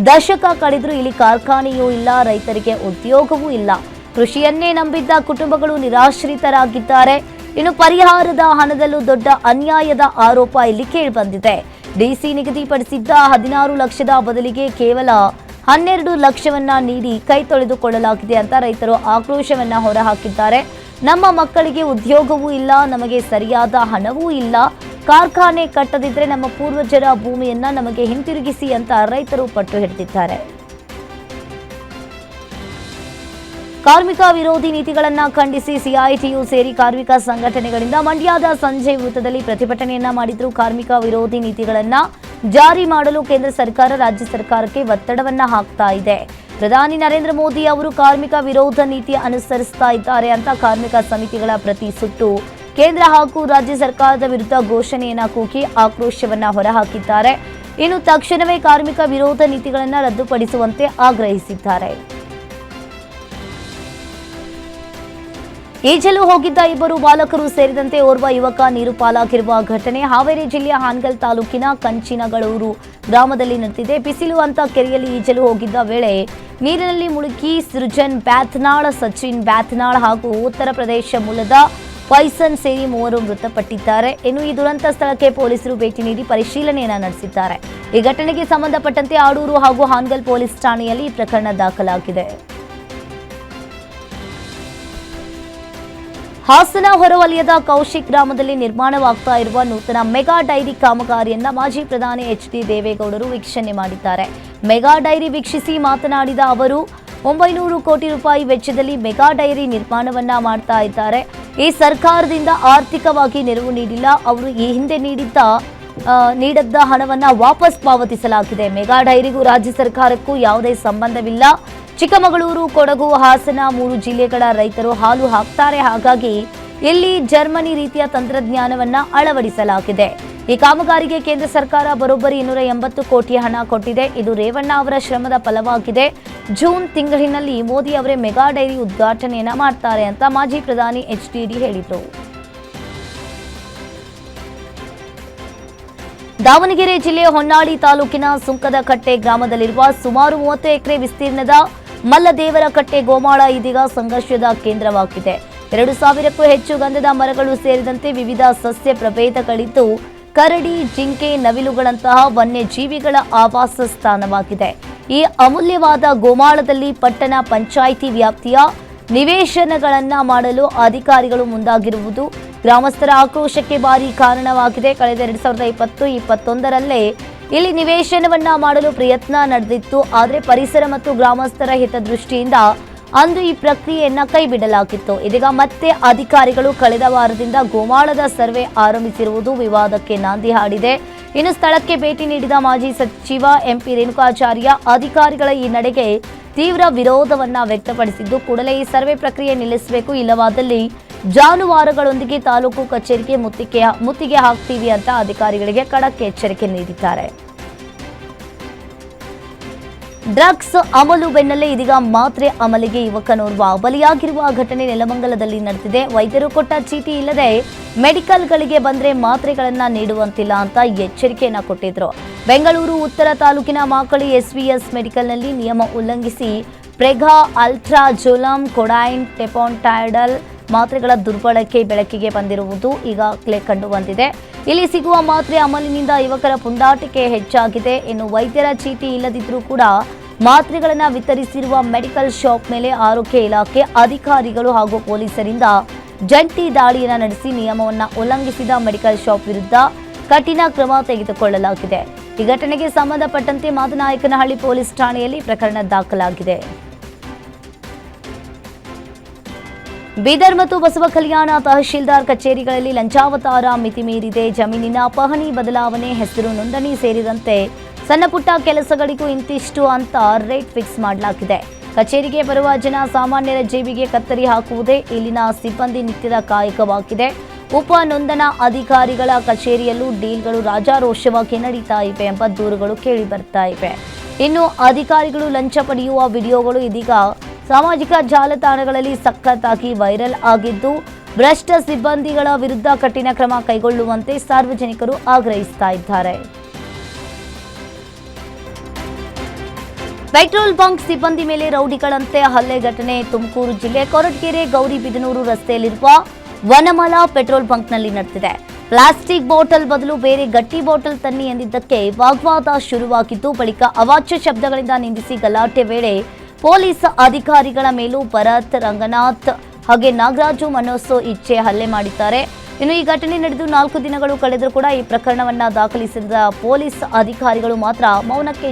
ದಶಕ ಕಳೆದರೂ ಇಲ್ಲಿ ಕಾರ್ಖಾನೆಯೂ ಇಲ್ಲ, ರೈತರಿಗೆ ಉದ್ಯೋಗವೂ ಇಲ್ಲ. ಕೃಷಿಯನ್ನೇ ನಂಬಿದ್ದ ಕುಟುಂಬಗಳು ನಿರಾಶ್ರಿತರಾಗಿದ್ದಾರೆ. ಇನ್ನು ಪರಿಹಾರದ ಹಣದಲ್ಲೂ ದೊಡ್ಡ ಅನ್ಯಾಯದ ಆರೋಪ ಇಲ್ಲಿ ಕೇಳಿಬಂದಿದೆ. ಡಿಸಿ ನಿಗದಿಪಡಿಸಿದ್ದ 16 ಲಕ್ಷದ ಬದಲಿಗೆ ಕೇವಲ 12 ಲಕ್ಷವನ್ನ ನೀಡಿ ಕೈ ತೊಳೆದುಕೊಳ್ಳಲಾಗಿದೆ ಅಂತ ರೈತರು ಆಕ್ರೋಶವನ್ನ ಹೊರಹಾಕಿದ್ದಾರೆ. ನಮ್ಮ ಮಕ್ಕಳಿಗೆ ಉದ್ಯೋಗವೂ ಇಲ್ಲ, ನಮಗೆ ಸರಿಯಾದ ಹಣವೂ ಇಲ್ಲ, ಕಾರ್ಖಾನೆ ಕಟ್ಟದಿದ್ರೆ ನಮ್ಮ ಪೂರ್ವಜರ ಭೂಮಿಯನ್ನ ನಮಗೆ ಹಿಂತಿರುಗಿಸಿ ಅಂತ ರೈತರು ಪಟ್ಟು ಹಿಡಿದಿದ್ದಾರೆ. ಕಾರ್ಮಿಕ ವಿರೋಧಿ ನೀತಿಗಳನ್ನ ಖಂಡಿಸಿ CITU ಸೇರಿ ಕಾರ್ಮಿಕ ಸಂಘಟನೆಗಳಿಂದ ಮಂಡ್ಯದ ಸಂಜಯ್ ವೃತ್ತದಲ್ಲಿ ಪ್ರತಿಭಟನೆಯನ್ನ ಮಾಡಿದ್ರು. ಕಾರ್ಮಿಕ ವಿರೋಧಿ ನೀತಿಗಳನ್ನ ಜಾರಿ ಮಾಡಲು ಕೇಂದ್ರ ಸರ್ಕಾರ ರಾಜ್ಯ ಸರ್ಕಾರಕ್ಕೆ ಒತ್ತಡವನ್ನ ಹಾಕ್ತಾ ಇದೆ. ಪ್ರಧಾನಿ ನರೇಂದ್ರ ಮೋದಿ ಅವರು ಕಾರ್ಮಿಕ ವಿರೋಧ ನೀತಿ ಅನುಸರಿಸ್ತಾ ಇದ್ದಾರೆ ಅಂತ ಕಾರ್ಮಿಕ ಸಮಿತಿಗಳ ಪ್ರತಿ ಸುಟ್ಟು ಕೇಂದ್ರ ಹಾಗೂ ರಾಜ್ಯ ಸರ್ಕಾರದ ವಿರುದ್ಧ ಘೋಷಣೆಯನ್ನ ಕೂಗಿ ಆಕ್ರೋಶವನ್ನ ಹೊರಹಾಕಿದ್ದಾರೆ. ಇನ್ನು ತಕ್ಷಣವೇ ಕಾರ್ಮಿಕ ವಿರೋಧ ನೀತಿಗಳನ್ನು ರದ್ದುಪಡಿಸುವಂತೆ ಆಗ್ರಹಿಸಿದ್ದಾರೆ. ಈಜಲು ಹೋಗಿದ್ದ ಇಬ್ಬರು ಬಾಲಕರು ಸೇರಿದಂತೆ ಓರ್ವ ಯುವಕ ನೀರು ಪಾಲಾಗಿರುವ ಘಟನೆ ಹಾವೇರಿ ಜಿಲ್ಲೆಯ ಹಾನಗಲ್ ತಾಲೂಕಿನ ಕಂಚಿನಗಳೂರು ಗ್ರಾಮದಲ್ಲಿ ನಡೆದಿದೆ. ಬಿಸಿಲು ಅಂತ ಕೆರೆಯಲ್ಲಿ ಈಜಲು ಹೋಗಿದ್ದ ವೇಳೆ ನೀರಿನಲ್ಲಿ ಮುಳುಗಿ ಸೃಜನ್ ಬ್ಯಾತ್ನಾಳ್, ಸಚಿನ್ ಬ್ಯಾತ್ನಾಳ್ ಹಾಗೂ ಉತ್ತರ ಪ್ರದೇಶ ಮೂಲದ ಫೈಸನ್ ಸೇರಿ ಮೂವರು ಮೃತಪಟ್ಟಿದ್ದಾರೆ. ಇನ್ನು ಈ ದುರಂತ ಸ್ಥಳಕ್ಕೆ ಪೊಲೀಸರು ಭೇಟಿ ನೀಡಿ ಪರಿಶೀಲನೆಯನ್ನ ನಡೆಸಿದ್ದಾರೆ. ಈ ಘಟನೆಗೆ ಸಂಬಂಧಪಟ್ಟಂತೆ ಆಡೂರು ಹಾಗೂ ಹಾನಗಲ್ ಪೊಲೀಸ್ ಠಾಣೆಯಲ್ಲಿ ಈ ಪ್ರಕರಣ ದಾಖಲಾಗಿದೆ. ಹಾಸನ ಹೊರವಲಯದ ಕೌಶಿಕ್ ಗ್ರಾಮದಲ್ಲಿ ನಿರ್ಮಾಣವಾಗ್ತಾ ಇರುವ ನೂತನ ಮೆಗಾ ಡೈರಿ ಕಾಮಗಾರಿಯನ್ನ ಮಾಜಿ ಪ್ರಧಾನಿ ಎಚ್.ಡಿ. ದೇವೇಗೌಡರು ವೀಕ್ಷಣೆ ಮಾಡಿದ್ದಾರೆ. ಮೆಗಾ ಡೈರಿ ವೀಕ್ಷಿಸಿ ಮಾತನಾಡಿದ ಅವರು 900 ಕೋಟಿ ರೂಪಾಯಿ ವೆಚ್ಚದಲ್ಲಿ ಮೆಗಾ ಡೈರಿ ನಿರ್ಮಾಣವನ್ನ ಮಾಡ್ತಾ ಇದ್ದಾರೆ. ಈ ಸರ್ಕಾರದಿಂದ ಆರ್ಥಿಕವಾಗಿ ನೆರವು ನೀಡಿಲ್ಲ. ಅವರು ಈ ಹಿಂದೆ ನೀಡಿದ್ದ ಹಣವನ್ನ ವಾಪಸ್ ಪಾವತಿಸಲಾಗಿದೆ. ಮೆಗಾ ಡೈರಿಗೂ ರಾಜ್ಯ ಸರ್ಕಾರಕ್ಕೂ ಯಾವುದೇ ಸಂಬಂಧವಿಲ್ಲ. ಚಿಕ್ಕಮಗಳೂರು, ಕೊಡಗು, ಹಾಸನ 3 ಜಿಲ್ಲೆಗಳ ರೈತರು ಹಾಲು ಹಾಕ್ತಾರೆ. ಹಾಗಾಗಿ ಇಲ್ಲಿ ಜರ್ಮನಿ ರೀತಿಯ ತಂತ್ರಜ್ಞಾನವನ್ನ ಅಳವಡಿಸಲಾಗಿದೆ. ಈ ಕಾಮಗಾರಿಗೆ ಕೇಂದ್ರ ಸರ್ಕಾರ ಬರೋಬ್ಬರಿ 280 ಕೋಟಿ ಹಣ ಕೊಟ್ಟಿದೆ. ಇದು ರೇವಣ್ಣ ಅವರ ಶ್ರಮದ ಫಲವಾಗಿದೆ. ಜೂನ್ ತಿಂಗಳಿನಲ್ಲಿ ಮೋದಿ ಅವರೇ ಮೆಗಾ ಡೈರಿ ಉದ್ಘಾಟನೆಯನ್ನ ಮಾಡ್ತಾರೆ ಅಂತ ಮಾಜಿ ಪ್ರಧಾನಿ ಎಚ್.ಡಿ. ಹೇಳಿದರು. ದಾವಣಗೆರೆ ಜಿಲ್ಲೆಯ ಹೊನ್ನಾಳಿ ತಾಲೂಕಿನ ಸುಂಕದಕಟ್ಟೆ ಗ್ರಾಮದಲ್ಲಿರುವ ಸುಮಾರು 30 ಎಕರೆ ವಿಸ್ತೀರ್ಣದ ಮಲ್ಲದೇವರ ಕಟ್ಟೆ ಗೋಮಾಳ ಇದೀಗ ಸಂಘರ್ಷದ ಕೇಂದ್ರವಾಗಿದೆ. 2000ಕ್ಕೂ ಹೆಚ್ಚು ಗಂಧದ ಮರಗಳು ಸೇರಿದಂತೆ ವಿವಿಧ ಸಸ್ಯ ಪ್ರಭೇದಗಳಿದ್ದು ಕರಡಿ, ಜಿಂಕೆ, ನವಿಲುಗಳಂತಹ ವನ್ಯಜೀವಿಗಳ ಆವಾಸ ಸ್ಥಾನವಾಗಿದೆ. ಈ ಅಮೂಲ್ಯವಾದ ಗೋಮಾಳದಲ್ಲಿ ಪಟ್ಟಣ ಪಂಚಾಯಿತಿ ವ್ಯಾಪ್ತಿಯ ನಿವೇಶನಗಳನ್ನ ಮಾಡಲು ಅಧಿಕಾರಿಗಳು ಮುಂದಾಗಿರುವುದು ಗ್ರಾಮಸ್ಥರ ಆಕ್ರೋಶಕ್ಕೆ ಭಾರಿ ಕಾರಣವಾಗಿದೆ. ಕಳೆದ 2020-21ರಲ್ಲೇ ಇಲ್ಲಿ ನಿವೇಶನವನ್ನ ಮಾಡಲು ಪ್ರಯತ್ನ ನಡೆದಿತ್ತು. ಆದರೆ ಪರಿಸರ ಮತ್ತು ಗ್ರಾಮಸ್ಥರ ಹಿತದೃಷ್ಟಿಯಿಂದ ಅಂದು ಈ ಪ್ರಕ್ರಿಯೆಯನ್ನ ಕೈಬಿಡಲಾಗಿತ್ತು. ಇದೀಗ ಮತ್ತೆ ಅಧಿಕಾರಿಗಳು ಕಳೆದ ವಾರದಿಂದ ಗೋಮಾಳದ ಸರ್ವೆ ಆರಂಭಿಸಿರುವುದು ವಿವಾದಕ್ಕೆ ನಾಂದಿ ಹಾಡಿದೆ. ಇನ್ನು ಸ್ಥಳಕ್ಕೆ ಭೇಟಿ ನೀಡಿದ ಮಾಜಿ ಸಚಿವ ಎಂಪಿ ರೇಣುಕಾಚಾರ್ಯ ಅಧಿಕಾರಿಗಳ ಈ ನಡೆಗೆ ತೀವ್ರ ವಿರೋಧವನ್ನ ವ್ಯಕ್ತಪಡಿಸಿದ್ದು, ಕೂಡಲೇ ಈ ಸರ್ವೆ ಪ್ರಕ್ರಿಯೆ ನಿಲ್ಲಿಸಬೇಕು, ಇಲ್ಲವಾದಲ್ಲಿ ಜಾನುವಾರುಗಳೊಂದಿಗೆ ತಾಲೂಕು ಕಚೇರಿಗೆ ಮುತ್ತಿಗೆ ಹಾಕ್ತೀವಿ ಅಂತ ಅಧಿಕಾರಿಗಳಿಗೆ ಖಡಕ್ ಎಚ್ಚರಿಕೆ ನೀಡಿದ್ದಾರೆ. ಡ್ರಗ್ಸ್ ಅಮಲು ಬೆನ್ನಲ್ಲೇ ಇದೀಗ ಮಾತ್ರೆ ಅಮಲಿಗೆ ಯುವಕನೋರ್ವ ಬಲಿಯಾಗಿರುವ ಘಟನೆ ನೆಲಮಂಗಲದಲ್ಲಿ ನಡೆದಿದೆ. ವೈದ್ಯರು ಕೊಟ್ಟ ಚೀಟಿ ಇಲ್ಲದೆ ಮೆಡಿಕಲ್ಗಳಿಗೆ ಬಂದ್ರೆ ಮಾತ್ರೆಗಳನ್ನ ನೀಡುವಂತಿಲ್ಲ ಅಂತ ಎಚ್ಚರಿಕೆಯನ್ನ ಕೊಟ್ಟಿದ್ರು. ಬೆಂಗಳೂರು ಉತ್ತರ ತಾಲೂಕಿನ ಮಾಕಳಿ ಎಸ್ವಿಎಸ್ ಮೆಡಿಕಲ್ನಲ್ಲಿ ನಿಯಮ ಉಲ್ಲಂಘಿಸಿ ಪ್ರೆಗಾ, ಅಲ್ಟ್ರಾಜೋಲಮ್, ಕೊಡೈನ್, ಟೆಪಾಂಟೈಡಲ್ ಮಾತ್ರೆಗಳ ದುರ್ಬಳಕೆ ಬೆಳಕಿಗೆ ಬಂದಿರುವುದು ಈಗಾಗಲೇ ಕಂಡು ಬಂದಿದೆ. ಇಲ್ಲಿ ಸಿಗುವ ಮಾತ್ರೆ ಅಮಲಿನಿಂದ ಯುವಕರ ಪುಂಡಾಟಿಕೆ ಹೆಚ್ಚಾಗಿದೆ. ಇನ್ನು ವೈದ್ಯರ ಚೀಟಿ ಇಲ್ಲದಿದ್ರೂ ಕೂಡ ಮಾತ್ರೆಗಳನ್ನು ವಿತರಿಸಿರುವ ಮೆಡಿಕಲ್ ಶಾಪ್ ಮೇಲೆ ಆರೋಗ್ಯ ಇಲಾಖೆ ಅಧಿಕಾರಿಗಳು ಹಾಗೂ ಪೊಲೀಸರಿಂದ ಜಂಟಿ ದಾಳಿಯನ್ನು ನಡೆಸಿ ನಿಯಮವನ್ನು ಉಲ್ಲಂಘಿಸಿದ ಮೆಡಿಕಲ್ ಶಾಪ್ ವಿರುದ್ಧ ಕಠಿಣ ಕ್ರಮ ತೆಗೆದುಕೊಳ್ಳಲಾಗಿದೆ. ಈ ಘಟನೆಗೆ ಸಂಬಂಧಪಟ್ಟಂತೆ ಮಾದನಾಯಕನಹಳ್ಳಿ ಪೊಲೀಸ್ ಠಾಣೆಯಲ್ಲಿ ಪ್ರಕರಣ ದಾಖಲಾಗಿದೆ. ಬೀದರ್ ಮತ್ತು ಬಸವ ಕಲ್ಯಾಣ ತಹಶೀಲ್ದಾರ್ ಕಚೇರಿಗಳಲ್ಲಿ ಲಂಚಾವತಾರ ಮಿತಿ ಮೀರಿದೆ. ಜಮೀನಿನ ಪಹಣಿ ಬದಲಾವಣೆ, ಹೆಸರು ನೋಂದಣಿ ಸೇರಿದಂತೆ ಸಣ್ಣ ಪುಟ್ಟ ಕೆಲಸಗಳಿಗೂ ಇಂತಿಷ್ಟು ಅಂತ ರೇಟ್ ಫಿಕ್ಸ್ ಮಾಡಲಾಗಿದೆ. ಕಚೇರಿಗೆ ಬರುವ ಜನ ಸಾಮಾನ್ಯರ ಜೇಬಿಗೆ ಕತ್ತರಿ ಹಾಕುವುದೇ ಇಲ್ಲಿನ ಸಿಬ್ಬಂದಿ ನಿತ್ಯದ ಕಾಯಕವಾಗಿದೆ. ಉಪ ನೋಂದಣಾ ಅಧಿಕಾರಿಗಳ ಕಚೇರಿಯಲ್ಲೂ ಡೀಲ್ಗಳು ರಾಜಾರೋಷವಾಗಿ ನಡೀತಾ ಇವೆ ಎಂಬ ದೂರುಗಳು ಕೇಳಿ ಬರ್ತಾ ಇವೆ. ಇನ್ನು ಅಧಿಕಾರಿಗಳು ಲಂಚ ಪಡೆಯುವ ವಿಡಿಯೋಗಳು ಇದೀಗ ಸಾಮಾಜಿಕ ಜಾಲತಾಣಗಳಲ್ಲಿ ಸಖತ್ತಾಗಿ ವೈರಲ್ ಆಗಿದ್ದು, ಭ್ರಷ್ಟ ಸಿಬ್ಬಂದಿಗಳ ವಿರುದ್ಧ ಕಠಿಣ ಕ್ರಮ ಕೈಗೊಳ್ಳುವಂತೆ ಸಾರ್ವಜನಿಕರು ಆಗ್ರಹಿಸ್ತಾ ಇದ್ದಾರೆ. ಪೆಟ್ರೋಲ್ ಬಂಕ್ ಸಿಬ್ಬಂದಿ ಮೇಲೆ ರೌಡಿಗಳಂತೆ ಹಲ್ಲೆ ಘಟನೆ ತುಮಕೂರು ಜಿಲ್ಲೆ ಕೊರಟಗೆರೆ ಗೌರಿಬಿದನೂರು ರಸ್ತೆಯಲ್ಲಿರುವ ವನಮಾಲ ಪೆಟ್ರೋಲ್ ಬಂಕ್ನಲ್ಲಿ ನಡೆದಿದೆ. ಪ್ಲಾಸ್ಟಿಕ್ ಬಾಟಲ್ ಬದಲು ಬೇರೆ ಗಟ್ಟಿ ಬಾಟಲ್ ತನ್ನಿ ಎಂದಿದ್ದಕ್ಕೆ ವಾಗ್ವಾದ ಶುರುವಾಗಿದ್ದು, ಬಳಿಕ ಅವಾಚ್ಯ ಶಬ್ದಗಳಿಂದ ನಿಂದಿಸಿ ಗಲಾಟೆ ವೇಳೆ ಪೊಲೀಸ್ ಅಧಿಕಾರಿಗಳ ಮೇಲೂ ಭರತ್, ರಂಗನಾಥ್ ಹಾಗೆ ನಾಗರಾಜು ಮನೋಸೋ ಇಚ್ಛೆ ಹಲ್ಲೆ ಮಾಡಿದ್ದಾರೆ. ಇನ್ನು ಈ ಘಟನೆ ನಡೆದು 4 ದಿನಗಳು ಕಳೆದರೂ ಕೂಡ ಈ ಪ್ರಕರಣವನ್ನ ದಾಖಲಿಸಿದ ಪೊಲೀಸ್ ಅಧಿಕಾರಿಗಳು ಮಾತ್ರ ಮೌನಕ್ಕೆ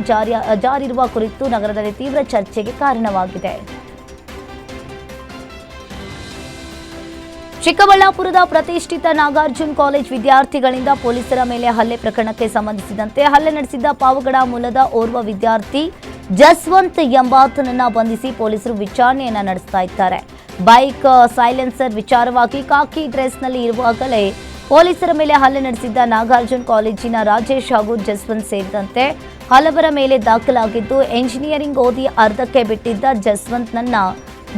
ಜಾರಿರುವ ಕುರಿತು ನಗರದಲ್ಲಿ ತೀವ್ರ ಚರ್ಚೆಗೆ ಕಾರಣವಾಗಿದೆ. ಚಿಕ್ಕಬಳ್ಳಾಪುರದ ಪ್ರತಿಷ್ಠಿತ ನಾಗಾರ್ಜುನ್ ಕಾಲೇಜ್ ವಿದ್ಯಾರ್ಥಿಗಳಿಂದ ಪೊಲೀಸರ ಮೇಲೆ ಹಲ್ಲೆ ಪ್ರಕರಣಕ್ಕೆ ಸಂಬಂಧಿಸಿದಂತೆ ಹಲ್ಲೆ ನಡೆಸಿದ್ದ ಪಾವಗಡ ಮೂಲದ ಓರ್ವ ವಿದ್ಯಾರ್ಥಿ ಜಸ್ವಂತ್ ಎಂಬಾತನನ್ನ ಬಂಧಿಸಿ ಪೊಲೀಸರು ವಿಚಾರಣೆಯನ್ನ ನಡೆಸ್ತಾ ಇದ್ದಾರೆ. ಬೈಕ್ ಸೈಲೆನ್ಸರ್ ವಿಚಾರವಾಗಿ ಖಾಕಿ ಡ್ರೆಸ್ನಲ್ಲಿ ಇರುವಾಗಲೇ ಪೊಲೀಸರ ಮೇಲೆ ಹಲ್ಲೆ ನಡೆಸಿದ್ದ ನಾಗಾರ್ಜುನ್ ಕಾಲೇಜಿನ ರಾಜೇಶ್ ಹಾಗೂ ಜಸ್ವಂತ್ ಸೇರಿದಂತೆ ಹಲವರ ಮೇಲೆ ದಾಖಲಾಗಿದ್ದು, ಎಂಜಿನಿಯರಿಂಗ್ ಓದಿ ಅರ್ಧಕ್ಕೆ ಬಿಟ್ಟಿದ್ದ ಜಸ್ವಂತ್ನನ್ನ